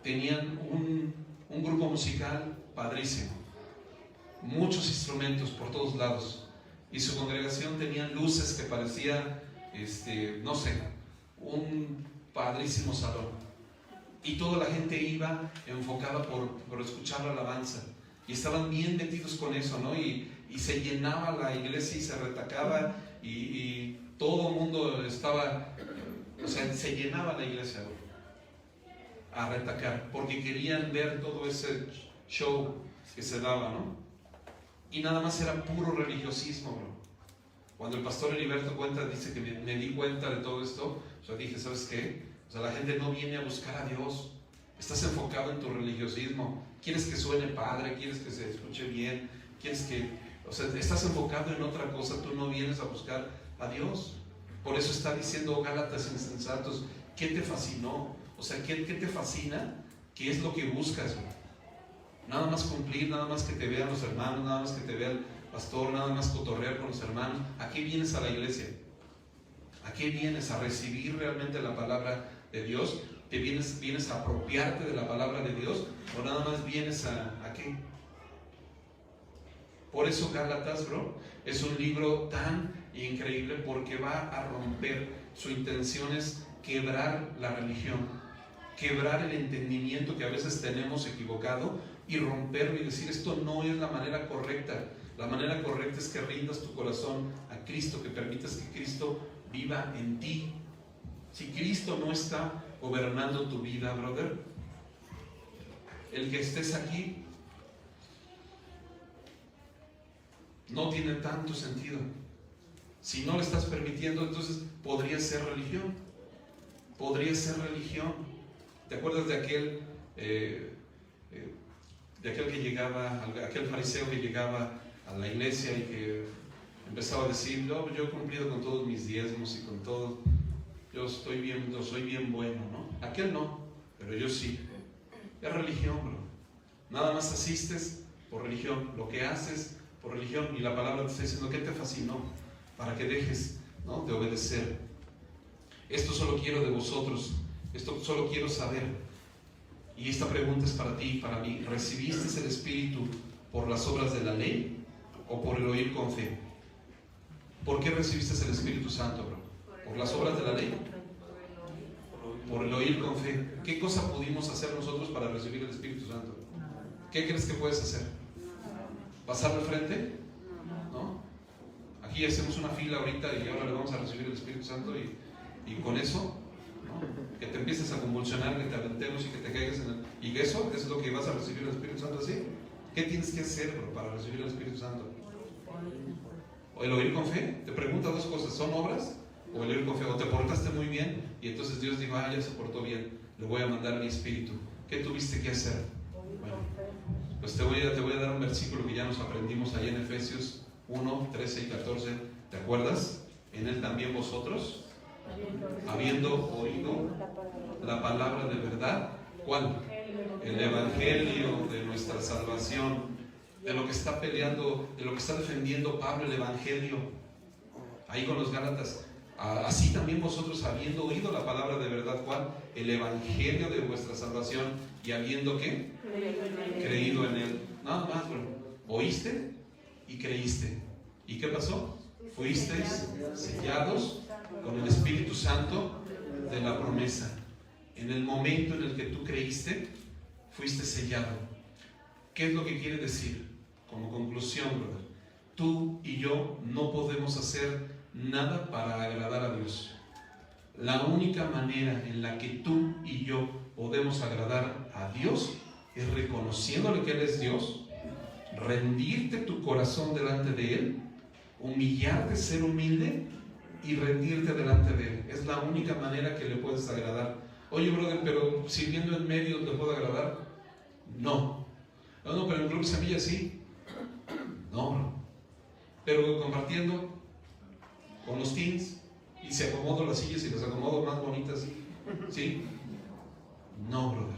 tenían un grupo musical padrísimo, muchos instrumentos por todos lados, y su congregación tenía luces que parecía, no sé, un padrísimo salón, y toda la gente iba enfocada por escuchar la alabanza, y estaban bien metidos con eso, ¿no? Y se llenaba la iglesia y se retacaba, y todo el mundo estaba, o sea, se llenaba la iglesia, ¿no?, a retacar, porque querían ver todo ese show que se daba, ¿no? Y nada más era puro religiosismo, bro. Cuando el pastor Heriberto cuenta, dice que me di cuenta de todo esto, o sea, dije: ¿sabes qué? O sea, la gente no viene a buscar a Dios. Estás enfocado en tu religiosismo. Quieres que suene padre, quieres que se escuche bien, quieres que... O sea, estás enfocado en otra cosa, tú no vienes a buscar a Dios. Por eso está diciendo: oh Gálatas insensatos, ¿qué te fascinó? O sea, ¿qué te fascina? ¿Qué es lo que buscas, bro? Nada más cumplir, nada más que te vean los hermanos, nada más que te vea el pastor, nada más cotorrear con los hermanos. ¿A qué vienes a la iglesia? ¿A qué vienes? ¿A recibir realmente la palabra de Dios? ¿Te vienes a apropiarte de la palabra de Dios? ¿O nada más vienes a qué? Por eso Gálatas, bro, es un libro tan increíble, porque va a romper. Su intención es quebrar la religión, quebrar el entendimiento que a veces tenemos equivocado y romperlo y decir, esto no es la manera correcta. La manera correcta es que rindas tu corazón a Cristo, que permitas que Cristo viva en ti. Si Cristo no está gobernando tu vida, brother, el que estés aquí no tiene tanto sentido. Si no le estás permitiendo, entonces podría ser religión. Podría ser religión. ¿Te acuerdas de aquel que llegaba, aquel fariseo que llegaba a la iglesia y que empezaba a decir, yo he cumplido con todos mis diezmos y con todo, yo soy bien bueno, ¿no? Aquel no, pero yo sí. Es religión, bro. Nada más asistes por religión, lo que haces por religión, y la palabra te está diciendo, ¿qué te fascinó? Para que dejes, ¿no?, de obedecer. Esto solo quiero de vosotros, esto solo quiero saber. Y esta pregunta es para ti y para mí. ¿Recibiste el Espíritu por las obras de la ley o por el oír con fe? ¿Por qué recibiste el Espíritu Santo, bro? ¿Por las obras de la ley? Por el oír con fe. ¿Qué cosa pudimos hacer nosotros para recibir el Espíritu Santo? ¿Qué crees que puedes hacer? ¿Pasar de frente? ¿No? Aquí hacemos una fila ahorita y ahora le vamos a recibir el Espíritu Santo y con eso, ¿no?, que te empieces a convulsionar, que te aventemos y que te caigas y que eso es lo que vas a recibir el Espíritu Santo así. ¿Qué tienes que hacer, bro, para recibir el Espíritu Santo? ¿O el oír con fe? Te pregunta dos cosas, ¿son obras? ¿O el oír con fe? ¿O te portaste muy bien y entonces Dios dijo, ya se portó bien, le voy a mandar mi Espíritu? ¿Qué tuviste que hacer? Bueno, pues te voy a dar un versículo que ya nos aprendimos ahí en Efesios 1, 13 y 14. ¿Te acuerdas? En él también vosotros, habiendo oído la palabra de verdad. ¿Cuál? El evangelio de nuestra salvación. De lo que está peleando, de lo que está defendiendo Pablo, el evangelio ahí con los Gálatas. Así también vosotros, habiendo oído la palabra de verdad. ¿Cuál? El evangelio de vuestra salvación. ¿Y habiendo qué? Creído en él. Nada más, bro. Oíste y creíste. ¿Y qué pasó? Fuisteis sellados con el Espíritu Santo de la promesa. En el momento en el que tú creíste, fuiste sellado. ¿Qué es lo que quiere decir? Como conclusión, brother, tú y yo no podemos hacer nada para agradar a Dios. La única manera en la que tú y yo podemos agradar a Dios es reconociéndole que Él es Dios, rendirte tu corazón delante de Él, humillarte, ser humilde y rendirte delante de Él. Es la única manera que le puedes agradar. Oye, brother, pero sirviendo en medios ¿le puedo agradar? No, pero en Club Semilla sí. No, bro. Pero compartiendo con los teens y se acomodo las sillas y las acomodo más bonitas, ¿sí? No, brother.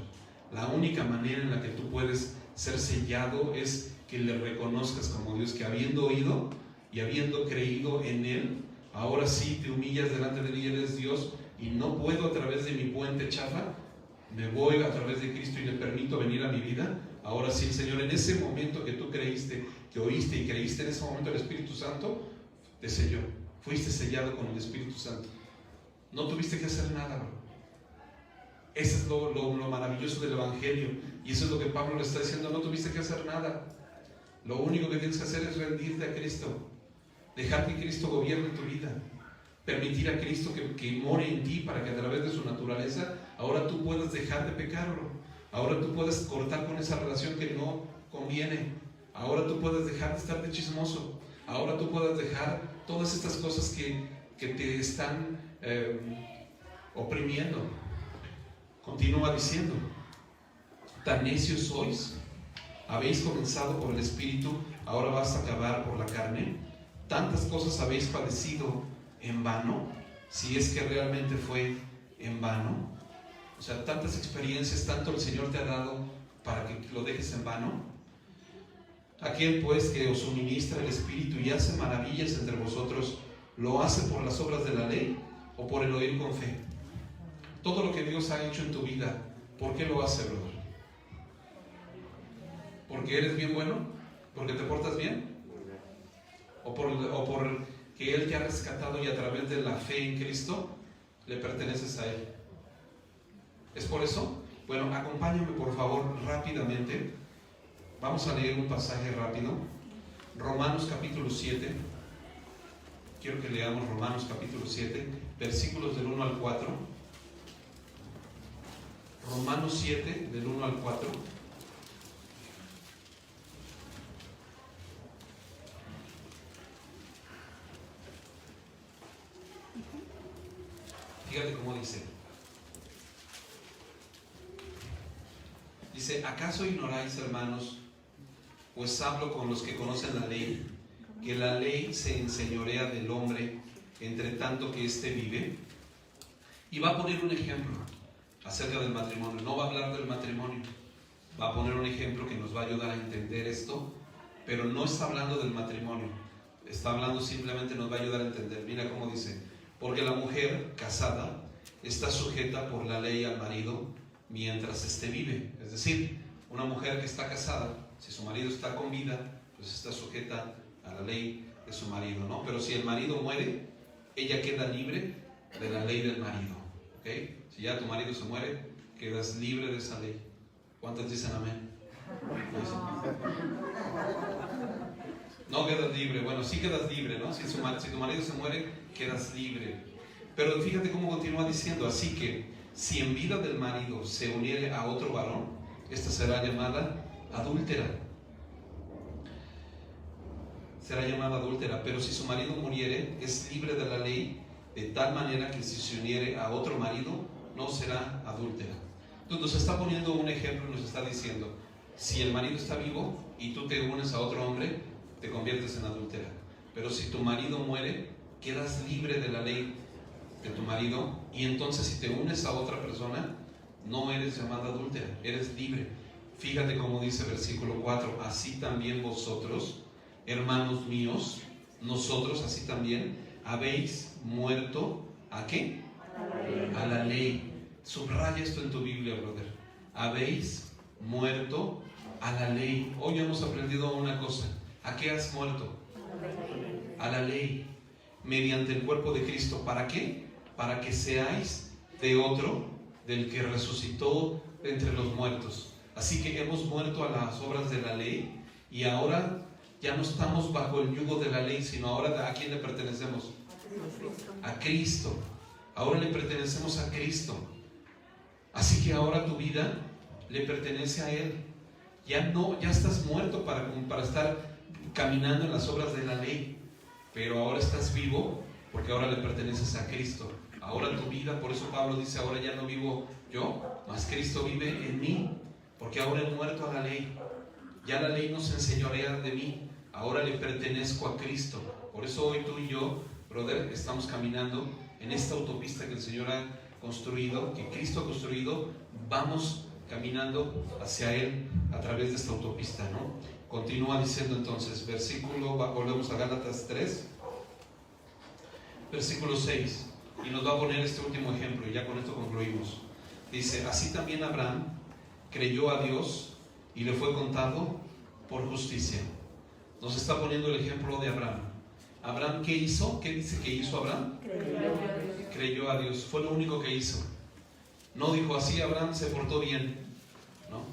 La única manera en la que tú puedes ser sellado es que le reconozcas como Dios, que habiendo oído y habiendo creído en Él, ahora sí te humillas delante de Él y Él es Dios, y no puedo a través de mi puente chafa, me voy a través de Cristo y le permito venir a mi vida. Ahora sí, Señor, en ese momento que tú creíste, que oíste y creíste, en ese momento el Espíritu Santo te selló. Fuiste sellado con el Espíritu Santo. No tuviste que hacer nada, bro. Ese es lo maravilloso del Evangelio. Y eso es lo que Pablo le está diciendo. No tuviste que hacer nada. Lo único que tienes que hacer es rendirte a Cristo. Dejar que Cristo gobierne tu vida. Permitir a Cristo que more en ti, para que a través de su naturaleza ahora tú puedas dejar de pecar, bro. Ahora tú puedes cortar con esa relación que no conviene. Ahora tú puedes dejar de estar de chismoso. Ahora tú puedes dejar todas estas cosas que te están oprimiendo. Continúa diciendo: tan necios sois, habéis comenzado por el Espíritu, ahora vas a acabar por la carne. Tantas cosas habéis padecido en vano, si es que realmente fue en vano. O sea, tantas experiencias, tanto el Señor te ha dado para que lo dejes en vano? Aquel pues que os suministra el Espíritu y hace maravillas entre vosotros, ¿lo hace por las obras de la ley o por el oír con fe? Todo lo que Dios ha hecho en tu vida, ¿por qué lo hace, brother? ¿Porque eres bien bueno? ¿Porque te portas bien? ¿O por que Él te ha rescatado y a través de la fe en Cristo le perteneces a Él? ¿Es por eso? Bueno, acompáñame por favor rápidamente. Vamos a leer un pasaje rápido. Romanos capítulo 7. Quiero que leamos Romanos capítulo 7, versículos del 1 al 4. Romanos 7, del 1 al 4. Fíjate cómo dice. Dice, ¿acaso ignoráis, hermanos? Pues hablo con los que conocen la ley, que la ley se enseñorea del hombre, entre tanto que éste vive. Y va a poner un ejemplo acerca del matrimonio. No va a hablar del matrimonio, va a poner un ejemplo que nos va a ayudar a entender esto, pero no está hablando del matrimonio, está hablando simplemente, nos va a ayudar a entender. Mira cómo dice, porque la mujer casada está sujeta por la ley al marido mientras éste vive. Es decir, una mujer que está casada, si su marido está con vida, pues está sujeta a la ley de su marido, ¿no? Pero si el marido muere, ella queda libre de la ley del marido, ¿ok? Si ya tu marido se muere, quedas libre de esa ley. ¿Cuántos dicen amén? No quedas libre. Bueno, sí quedas libre, ¿no? Si tu marido se muere, quedas libre. Pero fíjate cómo continúa diciendo, así que si en vida del marido se uniere a otro varón, esta será llamada adúltera. Será llamada adúltera. Pero si su marido muriere, es libre de la ley, de tal manera que si se uniere a otro marido, no será adúltera. Entonces nos está poniendo un ejemplo y nos está diciendo, si el marido está vivo y tú te unes a otro hombre, te conviertes en adúltera. Pero si tu marido muere, quedas libre de la ley de tu marido, y entonces si te unes a otra persona, no eres llamada adúltera, eres libre. Fíjate cómo dice versículo 4, así también vosotros, hermanos míos, nosotros así también habéis muerto, ¿a qué? A la ley. Subraya esto en tu Biblia, brother. Habéis muerto a la ley. Hoy hemos aprendido una cosa. ¿A qué has muerto? A la ley. Mediante el cuerpo de Cristo. ¿Para qué? Para que seáis de otro, del que resucitó de entre los muertos. Así que hemos muerto a las obras de la ley y ahora ya no estamos bajo el yugo de la ley, sino ahora ¿a quién le pertenecemos? A Cristo. Ahora le pertenecemos a Cristo. Así que ahora tu vida le pertenece a Él. Ya estás muerto para estar caminando en las obras de la ley, pero ahora estás vivo porque ahora le perteneces a Cristo. Ahora tu vida, por eso Pablo dice, ahora ya no vivo yo, mas Cristo vive en mí, porque ahora he muerto a la ley. Ya la ley no se enseñorea de mí, ahora le pertenezco a Cristo. Por eso hoy tú y yo, brother, estamos caminando en esta autopista que el Señor ha construido, que Cristo ha construido. Vamos caminando hacia Él a través de esta autopista, ¿no? Continúa diciendo entonces, volvemos a Gálatas 3, versículo 6, y nos va a poner este último ejemplo, y ya con esto concluimos. Dice, así también Abraham creyó a Dios y le fue contado por justicia. Nos está poniendo el ejemplo de Abraham. ¿Abraham qué hizo? ¿Qué dice que hizo Abraham? Creyó a Dios. Fue lo único que hizo. No dijo, así Abraham se portó bien, ¿no?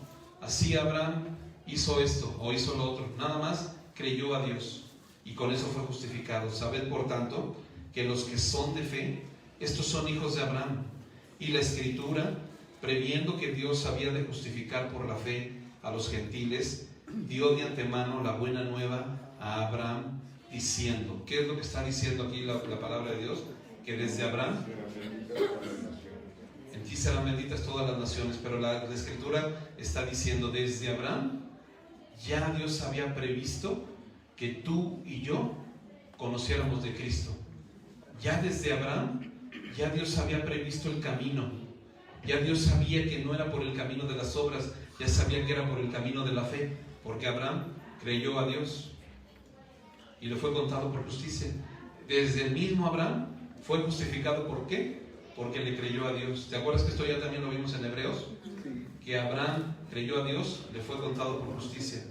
Así Abraham hizo esto o hizo lo otro. Nada más creyó a Dios y con eso fue justificado. Sabed por tanto que los que son de fe, estos son hijos de Abraham. Y la Escritura, previendo que Dios había de justificar por la fe a los gentiles, dio de antemano la buena nueva a Abraham, diciendo, ¿qué es lo que está diciendo aquí la palabra de Dios? Que desde Abraham, en ti serán benditas todas las naciones, pero la Escritura está diciendo, desde Abraham, ya Dios había previsto que tú y yo conociéramos de Cristo. Ya desde Abraham, ya Dios había previsto el camino. Ya Dios sabía que no era por el camino de las obras, Ya sabía que era por el camino de la fe, porque Abraham creyó a Dios y le fue contado por justicia. Desde el mismo Abraham fue justificado. ¿Por qué? Porque le creyó a Dios. ¿Te acuerdas que esto ya también lo vimos en Hebreos? Que Abraham creyó a Dios, le fue contado por justicia.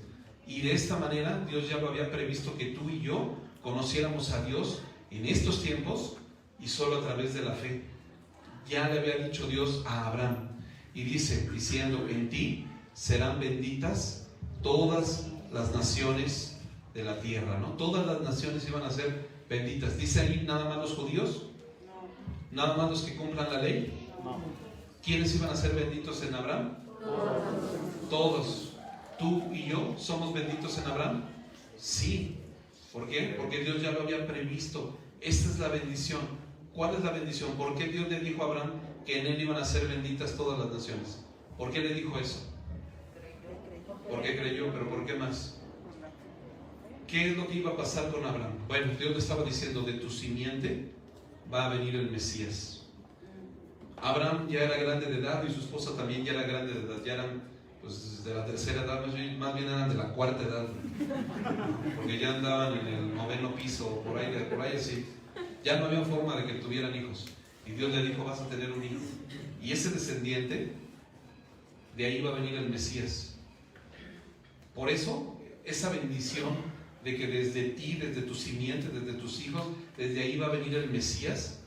Y de esta manera Dios ya lo había previsto, que tú y yo conociéramos a Dios en estos tiempos y solo a través de la fe. Ya le había dicho Dios a Abraham, y dice, diciendo, en ti serán benditas todas las naciones de la tierra, ¿no? Todas las naciones iban a ser benditas. ¿Dice ahí nada más los judíos? ¿Nada más los que cumplan la ley? ¿Quiénes iban a ser benditos en Abraham? Todos. ¿Tú y yo somos benditos en Abraham? Sí. ¿Por qué? Porque Dios ya lo había previsto. Esta es la bendición. ¿Cuál es la bendición? ¿Por qué Dios le dijo a Abraham que en él iban a ser benditas todas las naciones? ¿Por qué le dijo eso? Porque creyó, pero ¿por qué más? ¿Qué es lo que iba a pasar con Abraham? Bueno, Dios le estaba diciendo, de tu simiente va a venir el Mesías. Abraham ya era grande de edad y su esposa también ya era grande de edad. Ya eran pues de la tercera edad, más bien eran de la cuarta edad, porque ya andaban en el 9º piso, por ahí así. Ya no había forma de que tuvieran hijos. Y Dios le dijo, vas a tener un hijo. Y ese descendiente, de ahí va a venir el Mesías. Por eso, esa bendición de que desde ti, desde tu simiente, desde tus hijos, desde ahí va a venir el Mesías.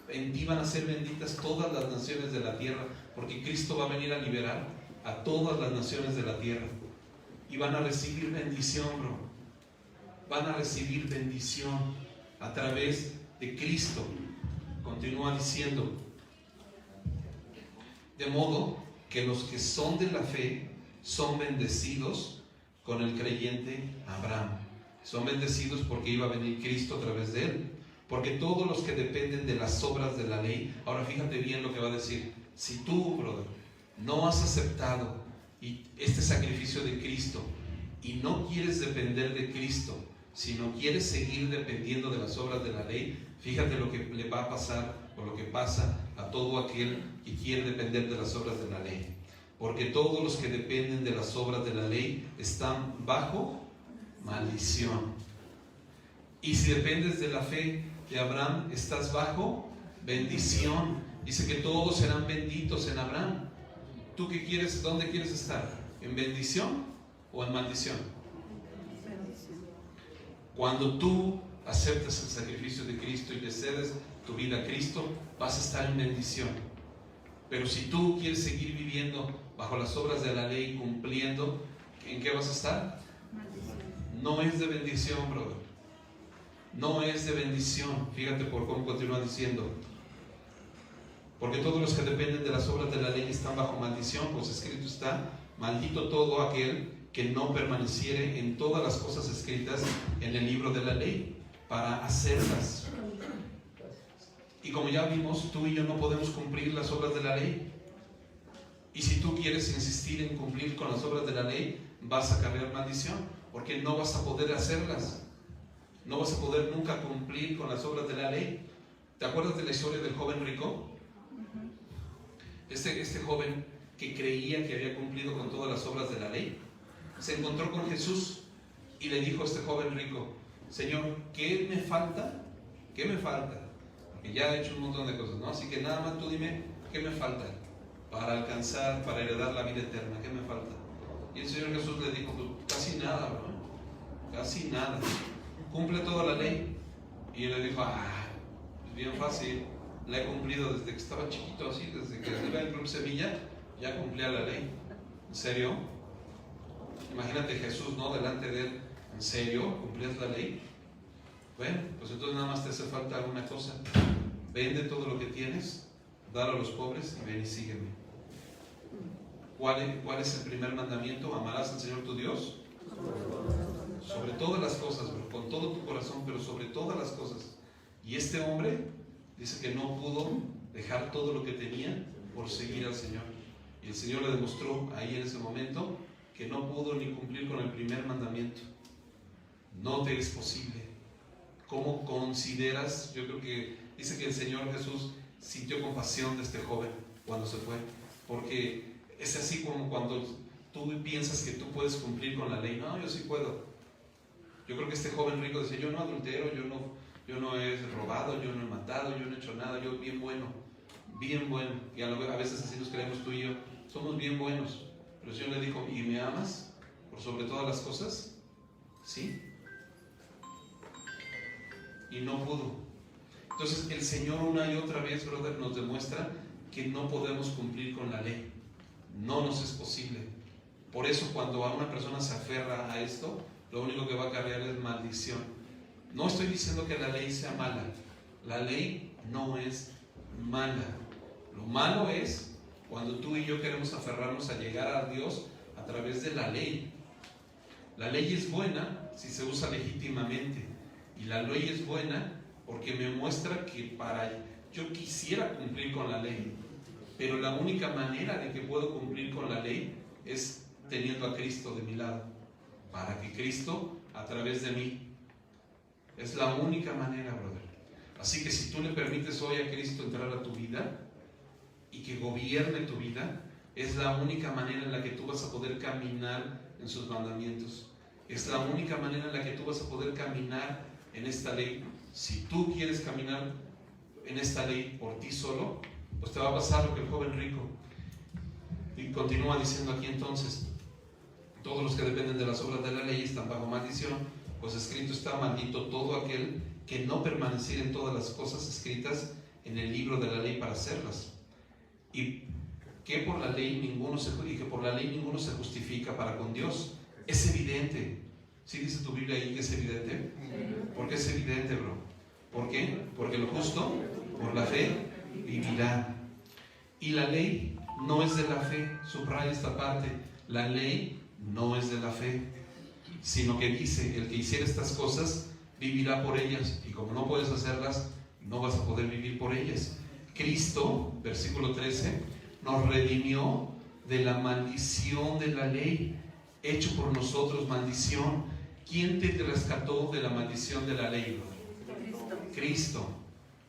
En ti van a ser benditas todas las naciones de la tierra, porque Cristo va a venir a liberar a todas las naciones de la tierra. Y van a recibir bendición, bro. Van a recibir bendición a través de Cristo. Continúa diciendo, de modo que los que son de la fe son bendecidos con el creyente Abraham. Son bendecidos porque iba a venir Cristo a través de él. Porque todos los que dependen de las obras de la ley, ahora fíjate bien lo que va a decir, si tú, brother, no has aceptado este sacrificio de Cristo y no quieres depender de Cristo, sino quieres seguir dependiendo de las obras de la ley, fíjate lo que le va a pasar, o lo que pasa a todo aquel que quiere depender de las obras de la ley. Porque todos los que dependen de las obras de la ley están bajo maldición. Y si dependes de la fe de Abraham, estás bajo bendición. Dice que todos serán benditos en Abraham. ¿Tú qué quieres? ¿Dónde quieres estar? ¿En bendición o en maldición? Cuando tú aceptas el sacrificio de Cristo y le cedes tu vida a Cristo, vas a estar en bendición. Pero si tú quieres seguir viviendo bajo las obras de la ley, cumpliendo, ¿en qué vas a estar? No es de bendición, brother. No es de bendición. Fíjate por cómo continúa diciendo. Porque todos los que dependen de las obras de la ley están bajo maldición, pues escrito está, maldito todo aquel que no permaneciere en todas las cosas escritas en el libro de la ley, para hacerlas. Y como ya vimos, tú y yo no podemos cumplir las obras de la ley. Y si tú quieres insistir en cumplir con las obras de la ley, vas a cargar maldición, porque no vas a poder hacerlas. No vas a poder nunca cumplir con las obras de la ley. ¿Te acuerdas de la historia del joven rico? Este joven que creía que había cumplido con todas las obras de la ley, se encontró con Jesús y le dijo a este joven rico: Señor, ¿qué me falta? ¿Qué me falta? Porque ya he hecho un montón de cosas, ¿no? Así que nada más tú dime, ¿qué me falta para alcanzar, para heredar la vida eterna? ¿Qué me falta? Y el Señor Jesús le dijo: casi nada, bro. Casi nada. Cumple toda la ley. Y él le dijo: es bien fácil. La he cumplido desde que estaba chiquito, así, desde que iba en Club Sevilla, ya cumplía la ley. ¿En serio? Imagínate Jesús, ¿no? Delante de él. ¿En serio? ¿Cumplías la ley? Bueno, pues entonces nada más te hace falta alguna cosa. Vende todo lo que tienes, dalo a los pobres y ven y sígueme. ¿Cuál es el primer mandamiento? Amarás al Señor tu Dios sobre todas las cosas, bro, con todo tu corazón, pero sobre todas las cosas. Y este hombre dice que no pudo dejar todo lo que tenía por seguir al Señor. Y el Señor le demostró ahí en ese momento que no pudo ni cumplir con el primer mandamiento. No te es posible. ¿Cómo consideras? Yo creo que dice que el Señor Jesús sintió compasión de este joven cuando se fue, porque es así como cuando tú piensas que tú puedes cumplir con la ley. No, yo sí puedo. Yo creo que este joven rico dice, yo no adultero, yo no he robado, yo no he matado, yo no he hecho nada, yo bien bueno. Y a veces así nos creemos tú y yo, somos bien buenos. Pero el Señor le dijo, ¿y me amas por sobre todas las cosas? Sí. Y no pudo. Entonces el Señor una y otra vez, brother, nos demuestra que no podemos cumplir con la ley. No nos es posible. Por eso cuando a una persona se aferra a esto, lo único que va a acarrear es maldición. No estoy diciendo que la ley sea mala. La ley no es mala. Lo malo es cuando tú y yo queremos aferrarnos a llegar a Dios a través de la ley. La ley es buena si se usa legítimamente. Y la ley es buena porque me muestra que yo quisiera cumplir con la ley. Pero la única manera de que puedo cumplir con la ley es teniendo a Cristo de mi lado. Para que Cristo, a través de mí, es la única manera, brother. Así que si tú le permites hoy a Cristo entrar a tu vida y que gobierne tu vida, es la única manera en la que tú vas a poder caminar en sus mandamientos. Es la única manera en la que tú vas a poder caminar en esta ley. Si tú quieres caminar en esta ley por ti solo, pues te va a pasar lo que el joven rico. Y continúa diciendo aquí entonces, todos los que dependen de las obras de la ley están bajo maldición, pues escrito está, maldito todo aquel que no permaneciera en todas las cosas escritas en el libro de la ley para hacerlas. Y que por la ley ninguno se justifica para con Dios. Es evidente. ¿Sí dice tu Biblia ahí que es evidente? ¿Por qué es evidente, bro? ¿Por qué? Porque lo justo, por la fe, vivirá. Y la ley no es de la fe. Subraya esta parte. La ley no es de la fe, sino que dice, el que hiciera estas cosas vivirá por ellas, y como no puedes hacerlas, no vas a poder vivir por ellas. Cristo, versículo 13, nos redimió de la maldición de la ley, hecho por nosotros maldición. ¿Quién te rescató de la maldición de la ley, brother? Cristo.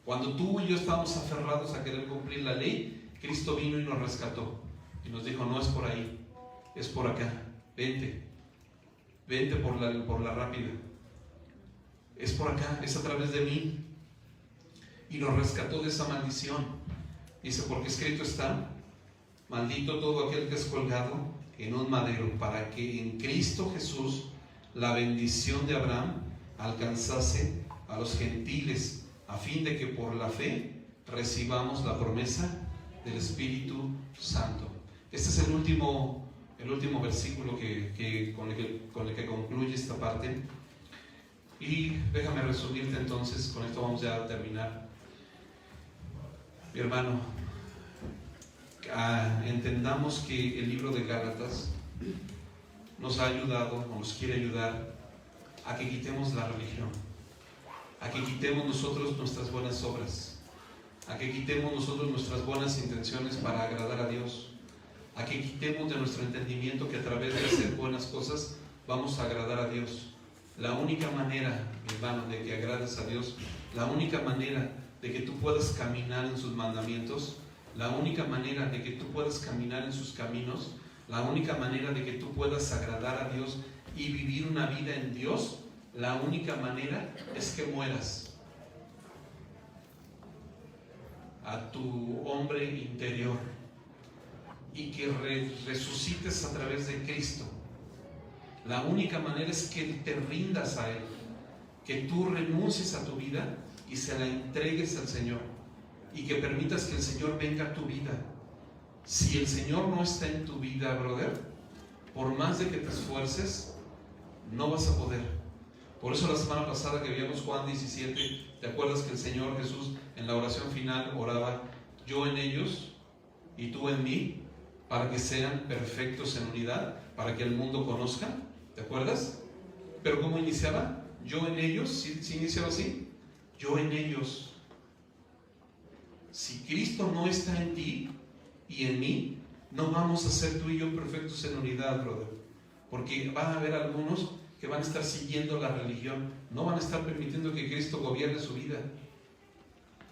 Cuando tú y yo estábamos aferrados a querer cumplir la ley, Cristo vino y nos rescató y nos dijo, no es por ahí, es por acá. Vente por la rápida. Es por acá, es a través de mí. Y nos rescató de esa maldición. Dice, porque escrito está, maldito todo aquel que es colgado en un madero, para que en Cristo Jesús la bendición de Abraham alcanzase a los gentiles, a fin de que por la fe recibamos la promesa del Espíritu Santo. Este es el último versículo con el que concluye esta parte. Y déjame resumirte entonces, con esto vamos ya a terminar. Mi hermano, entendamos que el libro de Gálatas nos ha ayudado, o nos quiere ayudar a que quitemos la religión, a que quitemos nosotros nuestras buenas obras, a que quitemos nosotros nuestras buenas intenciones para agradar a Dios, a que quitemos de nuestro entendimiento que a través de hacer buenas cosas vamos a agradar a Dios. La única manera, mi hermano, de que agrades a Dios, la única manera de que tú puedas caminar en sus mandamientos, la única manera de que tú puedas caminar en sus caminos, la única manera de que tú puedas agradar a Dios y vivir una vida en Dios, la única manera es que mueras a tu hombre interior y que resucites a través de Cristo. La única manera es que te rindas a Él, que tú renuncies a tu vida y se la entregues al Señor, y que permitas que el Señor venga a tu vida. Si el Señor no está en tu vida, brother, por más de que te esfuerces, no vas a poder. Por eso la semana pasada que vimos Juan 17, ¿te acuerdas que el Señor Jesús en la oración final oraba, yo en ellos y tú en mí, para que sean perfectos en unidad, para que el mundo conozca? ¿Te acuerdas? Pero ¿cómo iniciaba? Yo en ellos, ¿sí iniciaba así? Yo en ellos. Si Cristo no está en ti y en mí, no vamos a ser tú y yo perfectos en unidad, brother. Porque van a haber algunos que van a estar siguiendo la religión, no van a estar permitiendo que Cristo gobierne su vida.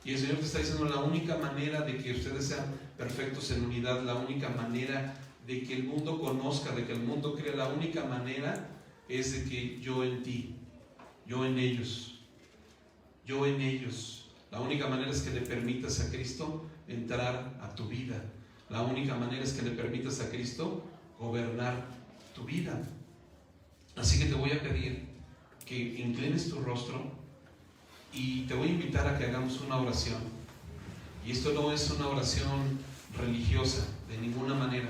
Y el Señor te está diciendo, la única manera de que ustedes sean perfectos en unidad, la única manera de que el mundo conozca, de que el mundo crea, la única manera es de que yo en ti, yo en ellos, yo en ellos. La única manera es que le permitas a Cristo entrar a tu vida. La única manera es que le permitas a Cristo gobernar tu vida. Así que te voy a pedir que inclines tu rostro y te voy a invitar a que hagamos una oración. Y esto no es una oración religiosa, de ninguna manera.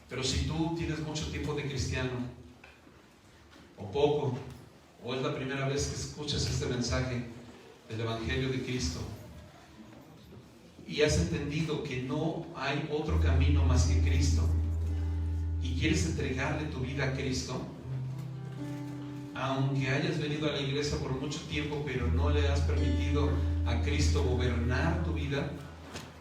Pero si tú tienes mucho tiempo de cristiano, o poco, o es la primera vez que escuchas este mensaje del Evangelio de Cristo, y has entendido que no hay otro camino más que Cristo, y quieres entregarle tu vida a Cristo, aunque hayas venido a la iglesia por mucho tiempo, pero no le has permitido a Cristo gobernar tu vida,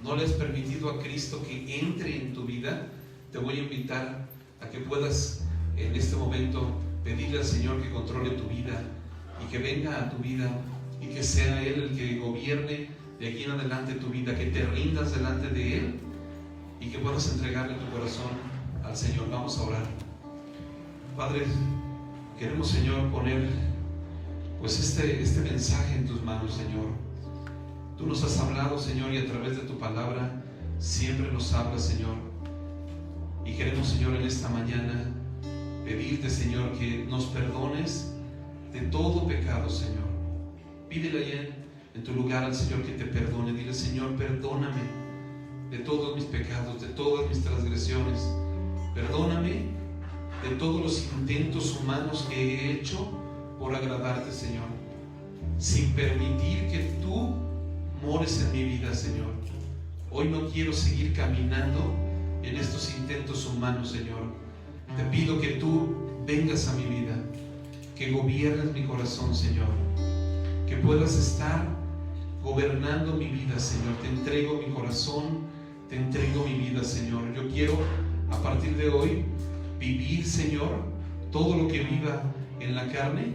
no le has permitido a Cristo que entre en tu vida, te voy a invitar a que puedas en este momento pedirle al Señor que controle tu vida y que venga a tu vida y que sea Él el que gobierne de aquí en adelante tu vida, que te rindas delante de Él y que puedas entregarle tu corazón al Señor. Vamos a orar. Padre, queremos, Señor, poner pues este mensaje en tus manos, Señor. Tú nos has hablado, Señor, y a través de tu palabra siempre nos hablas, Señor. Y queremos, Señor, en esta mañana pedirte, Señor, que nos perdones de todo pecado, Señor. Pídele ahí en tu lugar al Señor que te perdone. Dile: Señor, perdóname de todos mis pecados, de todas mis transgresiones. Perdóname de todos los intentos humanos que he hecho por agradarte, Señor, sin permitir que tú mores en mi vida, Señor. Hoy no quiero seguir caminando en estos intentos humanos, Señor. Te pido que tú vengas a mi vida, que gobiernes mi corazón, Señor, que puedas estar gobernando mi vida, Señor. Te entrego mi corazón, te entrego mi vida, Señor. Yo quiero, a partir de hoy, vivir, Señor, todo lo que viva en la carne,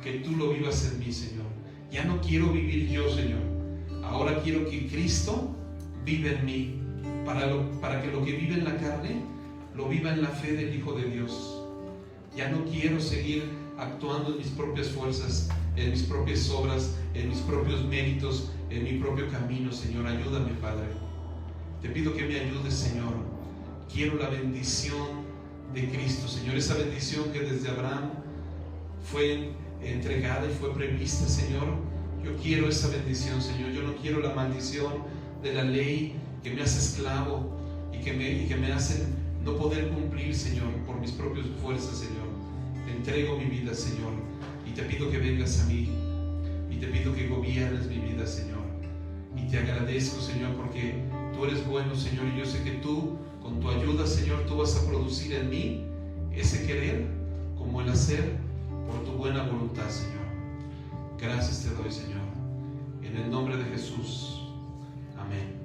que tú lo vivas en mí, Señor. Ya no quiero vivir yo, Señor. Ahora quiero que Cristo viva en mí, para que lo que vive en la carne lo viva en la fe del Hijo de Dios. Ya no quiero seguir actuando en mis propias fuerzas, en mis propias obras, en mis propios méritos, en mi propio camino, Señor. Ayúdame, Padre. Te pido que me ayudes, Señor. Quiero la bendición de Cristo, Señor. Esa bendición que desde Abraham fue entregada y fue prevista, Señor. Yo quiero esa bendición, Señor. Yo no quiero la maldición de la ley que me hace esclavo y que me hacen no poder cumplir, Señor, por mis propias fuerzas, Señor. Te entrego mi vida, Señor, y te pido que vengas a mí, y te pido que gobiernes mi vida, Señor. Y te agradezco, Señor, porque tú eres bueno, Señor, y yo sé que tú, con tu ayuda, Señor, tú vas a producir en mí ese querer como el hacer por tu buena voluntad, Señor. Gracias te doy, Señor, en el nombre de Jesús. Amén.